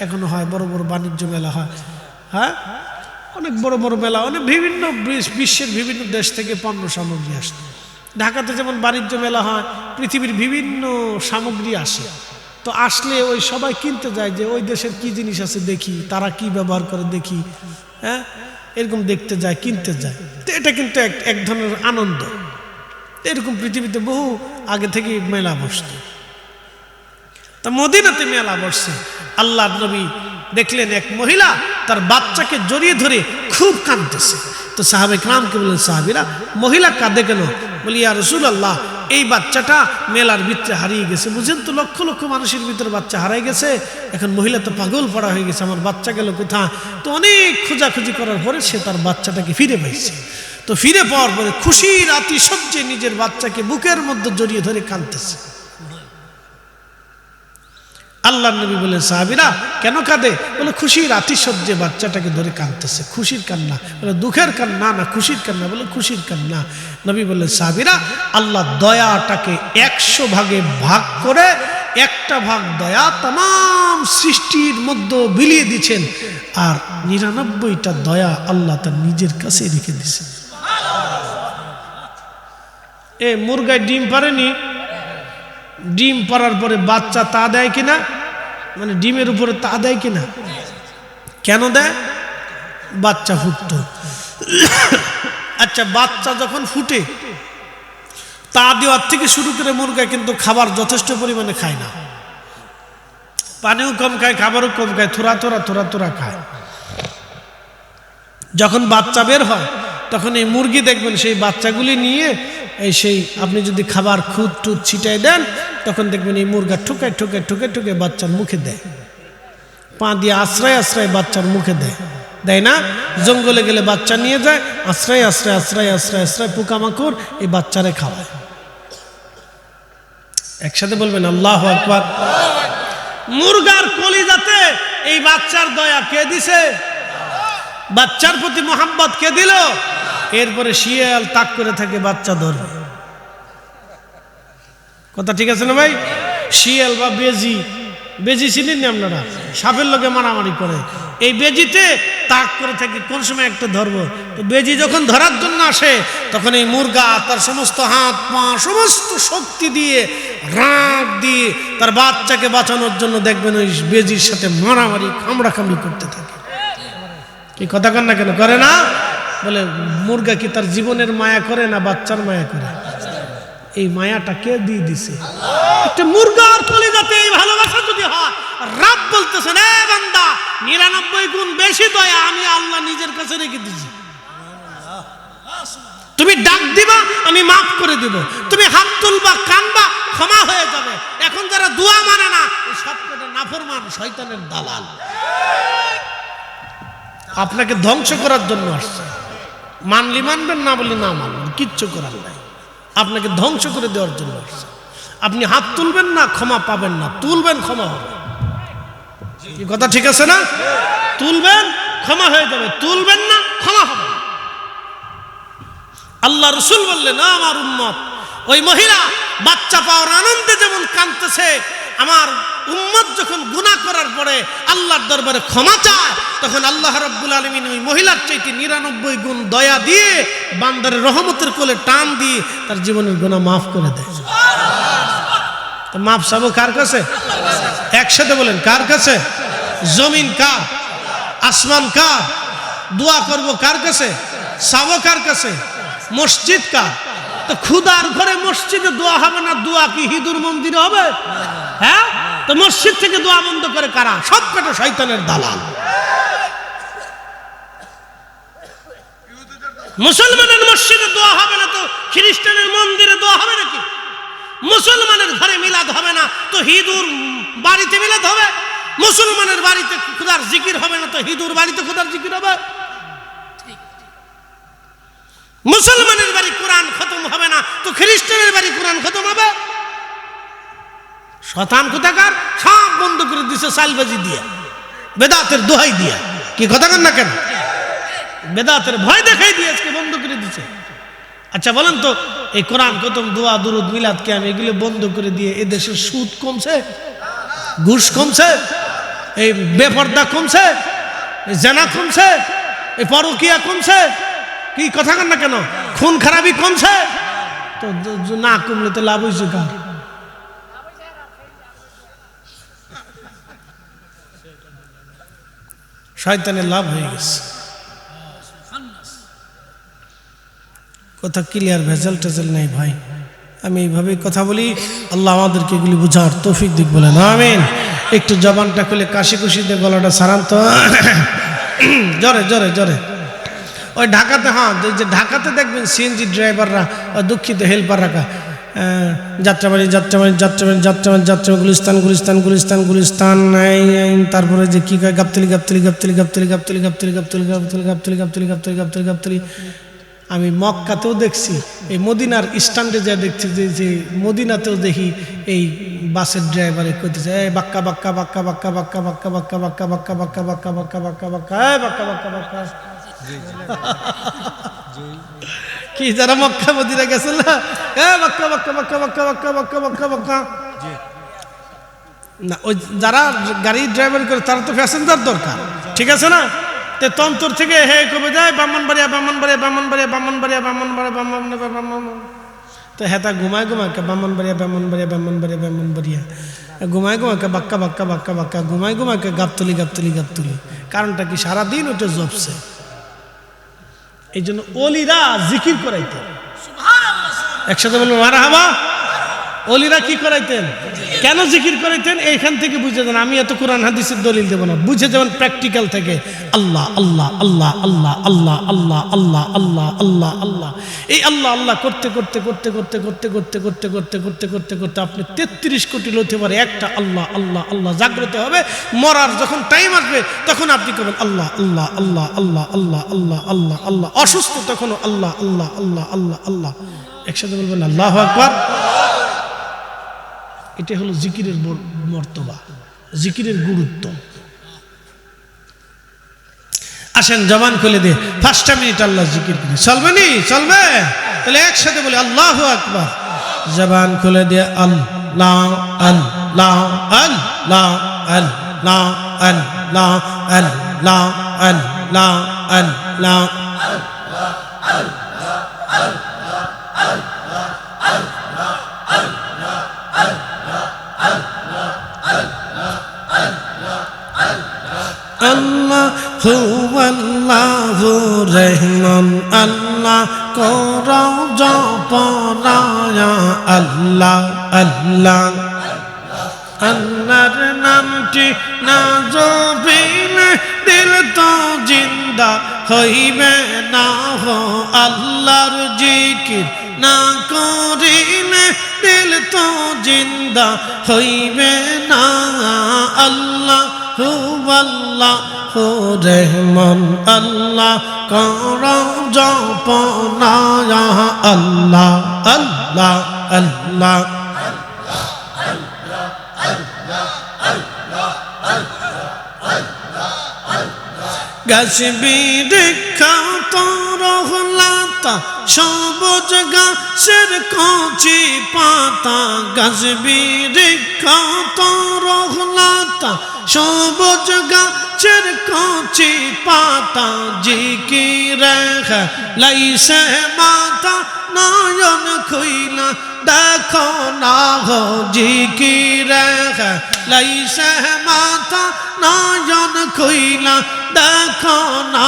এখনো হয়, বড় বড় বাণিজ্য মেলা হয়। হ্যাঁ, অনেক বড় বড় মেলা, অনেক বিভিন্ন বিশ্বের বিভিন্ন দেশ থেকে পণ্য সামগ্রী আসে। ঢাকাতে যেমন বাণিজ্য মেলা হয়, পৃথিবীর বিভিন্ন সামগ্রী আসে। তো আসলে ওই সবাই কিনতে যায় যে ওই দেশের কি জিনিস আছে দেখি, তারা কি ব্যবহার করে দেখি, হ্যাঁ, এরকম দেখতে যায়, কিনতে যায়। তো এটা কিন্তু এক ধরনের আনন্দ। এরকম পৃথিবীতে বহু আগে থেকে মেলা বসত। তা মদিনাতে মেলা বসছে। আল্লাহর নবী দেখলেন এক মহিলা তার বাচ্চাকে জড়িয়ে ধরে খুব কাঁদতেছে। তো সাহাবে কিরামকে বললেন, সাহাবীরা, মহিলা কাঁদে কেন? বলি, ইয়া রাসূলুল্লাহ, এই বাচ্চাটা মেলার ভিতরে হারিয়ে গেছে। বুঝেন তো, লক্ষ লক্ষ মানুষের ভিতরে বাচ্চা হারাই গেছে। এখন মহিলা তো পাগল পড়া হয়ে গেছে, আমার বাচ্চা গেল কোথায়? তো অনেক খোঁজাখুঁজি করার পরে সে তার বাচ্চাটাকে ফিরে পাইছে। তো ফিরে পাওয়ার পরে খুশির আতিশয্যে নিজের বাচ্চাকে বুকের মধ্যে জড়িয়ে ধরে কাঁদতেছে। আল্লাহর নবী বলেন, সাহাবীরা কেন কাঁদে? বলে, খুশির আতিশয্যে বাচ্চাটাকে ধরে কাঁদতেছে। খুশির কান্না? বলে, দুঃখের কান্না না খুশির কান্না? বলে, খুশির কান্না। নবী বললেন, সাহাবীরা, আল্লাহ দয়াটাকে 100 ভাগে ভাগ করে একটা ভাগ দয়া तमाम সৃষ্টির মধ্যে বিলিয়ে দিয়েছেন, আর 99টা দয়া আল্লাহ তার নিজের কাছে রেখে দিয়েছেন। এ মুরগায় ডিম পারেনি, ডিম পারার পরে বাচ্চা তা দেয় কিনা, মানে ডিমের উপরে তা দেয় কিনা? কেন দেয়? বাচ্চা ফুটতো। আচ্ছা, বাচ্চা যখন ফুটে তা দেওয়ার থেকে শুরু করে মুরগা কিন্তু খাবার যথেষ্ট পরিমাণে খায় না, পানিও কম খায়, খাবারও কম খায়, থোড়া থোড়া খায়। যখন বাচ্চা বের হয় তখন এই মুরগি দেখবেন সেই বাচ্চাগুলি নিয়ে সেই আপনি যদি খাবার খুদ টুদ ছিটাই দেন, তখন দেখবেন এই মুরগা ঠুকে ঠুকে ঠুকে ঠুকে বাচ্চার মুখে দেয়, পা দিয়ে আশ্রয় আশ্রয় বাচ্চার মুখে দেয়, দেয় না? জঙ্গলে গেলে বাচ্চা নিয়ে যায়, আশ্রয় আশ্রয় আশ্রয় আশ্রয় আশ্রয় পোকামাকড় এই বাচ্চারে খাওয়ায়। একসাথে বলবেন আল্লাহু আকবার। মুরগার কলিজাতে এই বাচ্চার দয়া কে দিছে? বাচ্চার প্রতি মোহাম্মত কে দিল? এরপরে শিয়াল তাক করে থাকে বাচ্চা ধরবে। কথা ঠিক আছে না ভাই? শিয়াল বা বেজি, বেজি চিনেন না আপনারা? সাপের লোকে মারামারি করে, এই বেজিতে তাক করে থাকে কোন সময় একটা ধরবো। তো বেজি যখন ধরার জন্য আসে তখন এই মুরগা তার সমস্ত হাত পা সমস্ত শক্তি দিয়ে রাগ দিয়ে তার বাচ্চাকে বাঁচানোর জন্য দেখবেন ওই বেজির সাথে মারামারি কামড়াকামড়ি করতে থাকে। কি কথা কন না কেন? করে না? বলে, মুরগা কি তার জীবনের মায়া করে না বাচ্চার মায়া করে? এই মায়াটা কে দিয়ে দিছে? একটা মুরগার কলিজাতে এই ভালোবাসা যদি হয়, রব বলতেছেন, এ বান্দা, 99 গুণ বেশি দয়া আমি আল্লাহ নিজের কাছে রেখে দিয়েছি। তুমি ডাক দিবা, আমি মাফ করে দিব। তুমি হাত তুলবা, কানবা, ক্ষমা হয়ে যাবে। এখন যারা দোয়া মানে না, সবকটা নাফরমান শয়তানের দালাল, আপনাকে ধ্বংস করার জন্য আসছে। মানলি মানবেন, না বলে না মানবেন, কিচ্ছু করার নাই। আপনাকে ধ্বংস করে দেওয়ার জন্য আসছে। আপনি হাত তুলবেন না, ক্ষমা পাবেন না, তুলবেন, ক্ষমা হবে। কি কথা ঠিক আছে না? তুলবেন, ক্ষমা হয়ে যাবে, তুলবেন না, ক্ষমা হবে। আল্লাহ রাসূল বললেন, আমার উম্মত, ওই মহিলা বাচ্চা পাওয়ার আনন্দে যেমন কাঁদতেছে, আমার উম্মত যখন গুনাহ করার পরে আল্লাহর দরবারে ক্ষমা চায়, তখন আল্লাহ রাব্বুল আলামিন ওই মহিলার চাইতে 99 গুণ দয়া দিয়ে বান্দারের রহমতের কোলে টান দিয়ে তার জীবনের গুনাহ মাফ করে দেয়। তো মাফ চাবো কার কাছে? একসাথে বলেন, কার কাছে? জমিন কার? আসমান কার? দোয়া করব কার কাছে? চাবো কার কাছে? মসজিদ কার? তো খুদার ঘরে মসজিদে দোয়া হবে না, দোয়া কি হিঁদুর মন্দিরে হবে? হ্যাঁ, তো মসজিদ থেকে দোয়া বন্ধ করে কারা? সবকটা শয়তানের দালাল। মুসলমানের মসজিদে দোয়া হবে না তো খ্রিস্টানের মন্দিরে দোয়া হবে নাকি? মুসলমানের ঘরে মিলাদ হবে না তো হিঁদুর বাড়িতে মিলাদ হবে? মুসলমানের বাড়িতে খোদার জিকির হবে না তো হিঁদুর বাড়িতে খোদার জিকির হবে? মুসলমানের বাড়ি কোরআন খতম হবে না তো খ্রিস্টানের বাড়ি কোরআন খতম হবে? শতান কোথাকার, সব বন্ধ করে দিছে সালবাজি দিয়া, বেদাতের দোহাই দিয়া। কি কথা কন না কেন? বেদাতের ভয় দেখাই দিয়ে আজকে বন্ধ করে দিচ্ছে। আচ্ছা বলেন তো, এই কোরআন খতম, দোয়া, দুরুদ, মিলাদ, কিয়াম এগুলো বন্ধ করে দিয়ে এ দেশের সুদ কমছে, ঘুষ কমছে, এই বেপর্দা কমছে, জেনা কমছে, এই পরকিয়া কমছে? কি কথা কন না কেন? খুন খারাপি কমছে? তো না কমলে তো লাভ হয়েছে কার? শয়তানের লাভ হয়ে গেছে। কথা ক্লিয়ার, ভেজাল টেজাল নেই ভাই। আমি এইভাবেই কথা বলি, আল্লাহ আমাদেরকে এগুলি বুঝার তৌফিক দিক বলেন আমিন। একটু জবানটা খুলে কাশি কুশি দিয়ে গলাটা সারান তো, জোরে জোরে জোরে। ওই ঢাকাতে, হ্যাঁ যে ঢাকাতে দেখবেন সিএনজি ড্রাইভাররা, দুঃখিত হেল্পার রাখা, যাত্রাবাড়ি যাত্রাবাড়ি যাত্রাবাড়ি যাত্রাবাড়ি যাত্রাবাড়ি গুলিস্তান গুলিস্তান গুলিস্তান গুলিস্তান, তারপরে যে কি কয় গাবতলি গাবতলি গাবতলি গাবতলি গাবতলি গাবতলি গাবতলি গাবতলি গাবতলি গাবতলি গাবতলি গাবতলি গাবতলি। আমি মক্কাতেও দেখছি, এই মদিনার স্ট্যান্ডে যা দেখছি, যে মদিনাতেও দেখি এই বাসের ড্রাইভারে কইতেছে এই বাক্কা বাক্কা বাক্কা বাক্কা বাক্কা বাক্কা বাক্কা বাক্কা বাক্কা বাক্কা বাক্কা বাক্কা বাক্কা বাক্কা বাক্কা বাক্কা বাক্কা। কি যারা মক্কা মদিনা গেছে না, বাক্কা বাক্কা বাক্কা বাক্কা বাক্কা বাক্কা বাক্কা বাক্কা না, ওই যারা গাড়ি ড্রাইভার করে তারা তো প্যাসেঞ্জার দরকার, ঠিক আছে না? তে তন্তর থেকে হে কবে যায় ব্রাহ্মণবাড়িয়া ব্রাহ্মণবাড়িয়া ব্রাহ্মণবাড়িয়া ব্রাহ্মণবাড়িয়া ব্রাহ্মণবাড়িয়া ব্রাহ্মণবাড়িয়া ব্রাহ্মণ, তো হেতা ঘুমায় ঘুমায় ব্রাহ্মণবাড়িয়া ব্রাহ্মণবাড়িয়া ব্রাহ্মণবাড়িয়া ব্রাহ্মণবাড়িয়া ঘুমায় ঘুমায় বাক্কা বাক্কা বাক্কা বাক্কা ঘুমায় ঘুমায় গাবতলি গাবতলি গাবতলি। কারণটা কি? সারাদিন ওটা জপছে। এই জন্য ওলিরা জিকির করাইতেন, একসাথে বলবো মারহাবা। ওলিরা কি করাইতেন? কেন জিকির করাইতেন? এইখান থেকে বুঝে যান। আমি এত কোরআন হাদিসের দলিল দেব না, বুঝে যাবেন প্র্যাকটিক্যাল থেকে। আল্লাহ আল্লাহ আল্লাহ আল্লাহ আল্লাহ আল্লাহ আল্লাহ আল্লাহ আল্লাহ আল্লাহ, এই আল্লাহ আল্লাহ করতে করতে করতে করতে করতে করতে করতে করতে করতে করতে করতে আপনি 33 কোটি লইতে পারে একটা আল্লাহ আল্লাহ আল্লাহ জাগ্রত হবে। মরার যখন টাইম আসবে তখন আপনি করবেন আল্লাহ আল্লাহ আল্লাহ আল্লাহ আল্লাহ আল্লাহ আল্লাহ আল্লাহ। অসুস্থ তখনও আল্লাহ আল্লাহ আল্লাহ আল্লাহ আল্লাহ। একসাথে বলবেন আল্লাহু আকবার। এটা হলো জিকিরের মর্তবা, জিকিরের গুরুত্ব। আসেন জবান খুলে দিয়ে 5টা মিনিট আল্লাহ জিকির করি, চলবে নি? চলবে? তাহলে একসাথে বলি আল্লাহু আকবার। জবান খুলে দিয়ে আল্লাহ আল্লাহ আল্লাহ আল্লাহ আল্লাহ আল্লাহ আল্লাহ আল্লাহ। আল্লাহু আল্লাহু রহমান আল্লাহ করো জপনায়া আল্লাহ আল্লাহ। আল্লাহর নামটি না জপিলে দিল তো জিন্দা হইবে না, হো আল্লাহর জিকির না করিলে দিল তো জিন্দা হইবে না। আল্লাহ আল্লাহু রহমান আল্লাহ করো জপনায়া আল্লাহ আল্লাহ আল্লাহ। গাছবি দেখা তরহলাতা সবুজ গাছের কচি পাতা, গাছবি দেখা তরহলাতা সবুজ গাছের কচি পাতা। জিকির লাইসে মাতা নয়ন খুইলা দেখো না, হো জিকির লাইসে মাতা নয়ন খুইলা দেখো না।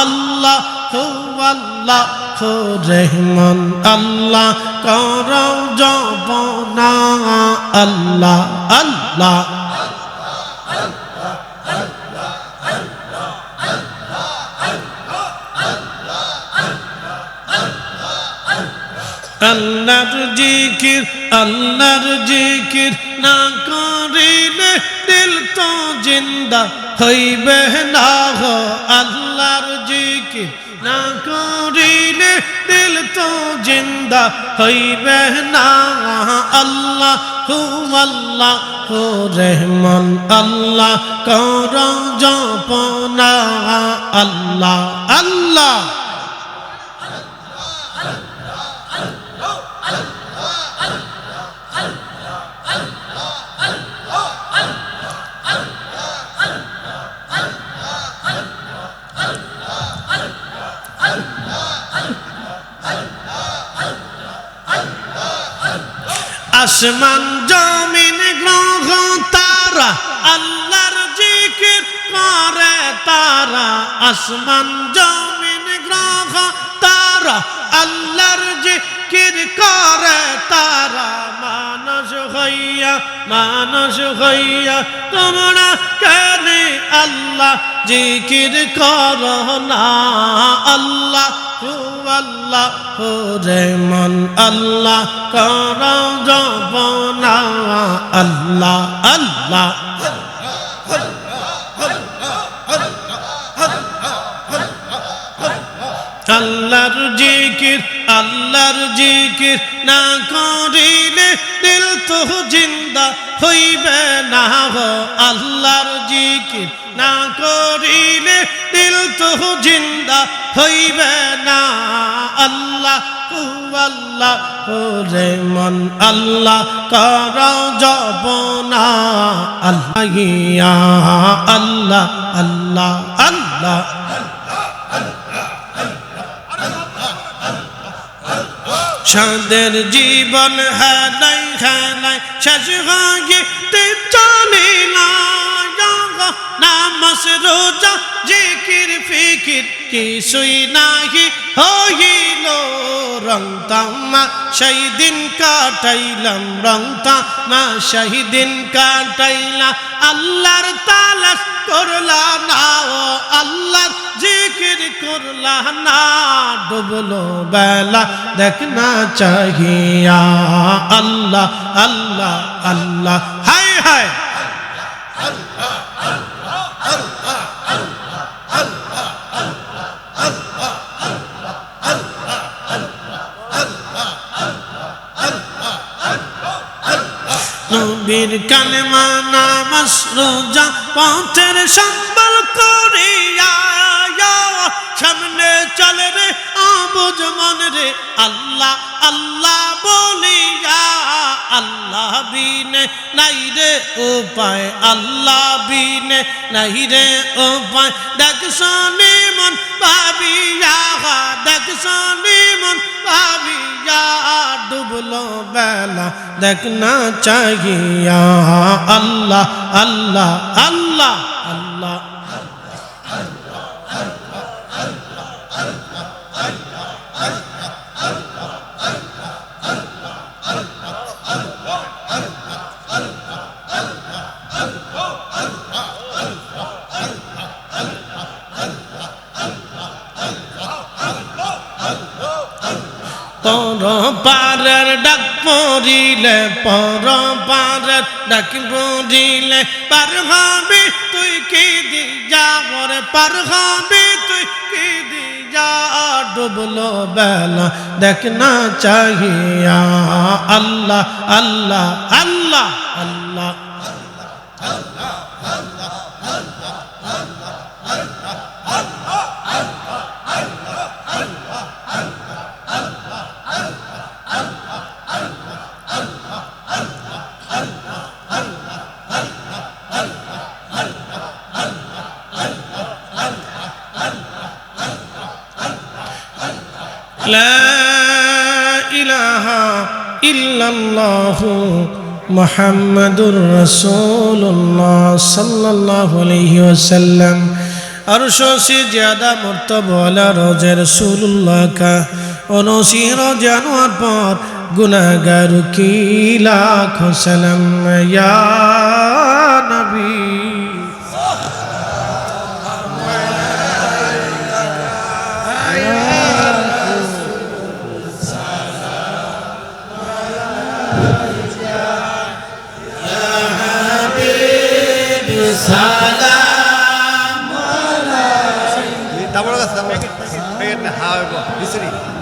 আল্লাহ আল্লাহু রহমান আল্লাহ করো জপনা আল্লাহ আল্লাহ। আল্লাহর জিকির না করিলে দিল তো জিন্দা হইবে না, হো আল্লাহর জিকির না করিলে দিল তো জিন্দা জিন্দা হইবে না আল্লাহ আল্লাহ রহমান আল্লাহ কর জপনা আল্লাহ আল্লাহ আসমান জমিন গ্রহ তারা আল্লাহর জিকির করে তারা আসমান জমিন গ্রহ তারা আল্লাহর জিকির করে তারা মানুষ হইয়া তোমরা কেন আল্লাহ জিকির করো না আল্লাহ আল্লাহ রহমান আল্লাহ কর জপনা আল্লাহ আল্লাহ আল্লাহর জিকির না করিলে দিল তো জিন্দা হইবে না গো আল্লাহর জিকির না করিলে দিল তো জিন্দা হইবে না আল্লাহ আল্লাহ রহমান আল্লাহ কর জপনা আল্লাহ ইয়া আল্লাহ আল্লাহ আল্লাহ সাদের জীবন হালাই হালাই শেষ হইতে চলিল নামাজ রোজা জিকির ফিকির কিছুই নাহি হইল রং তামা সেই দিন কাটাইলাম রং তামা সেই দিন কাটাইলাম আল্লাহর তালাশ করলা না ও আল্লাহর জিকির করলা না ডুবলো বেলা দেখনা চাহিয়া আল্লাহ আল্লাহ আল্লাহ হায় হায় নবীর কালেমা নামাজ রোজা পথের সম্বল করিয়া সামনে চলে রে আবুজ মন রে আল্লাহ আল্লাহ বলিয়া আল্লাহ বিনে নাই রে উপায় আল্লাহ বিনে নাই রে উপায় দেখ শুনি মন ভাবিয়া দেখ শুনি মন ভাবিয়া ডুবলো বেলা দেখনা চাহিয়া আল্লাহ আল্লাহ আল্লাহ আল্লাহ পর পারের ডাক পড়িলে পর পারের ডাক পড়িলে পার হবি তুই কি দিয়া ওরে পার হবি তুই কি দিয়া ডুবলো বেলা দেখনা চাহিয়া আল্লাহ আল্লাহ আল্লাহ আল্লাহ لا إله إلا الله محمد رسول الله صلى الله عليه وسلم अरशों से ज्यादा मर्तबा वाला रोज़े रसूलुल्लाह का उनसी रोज़ानों पर गुनाहगार की लाखों सलाम या नबी Double,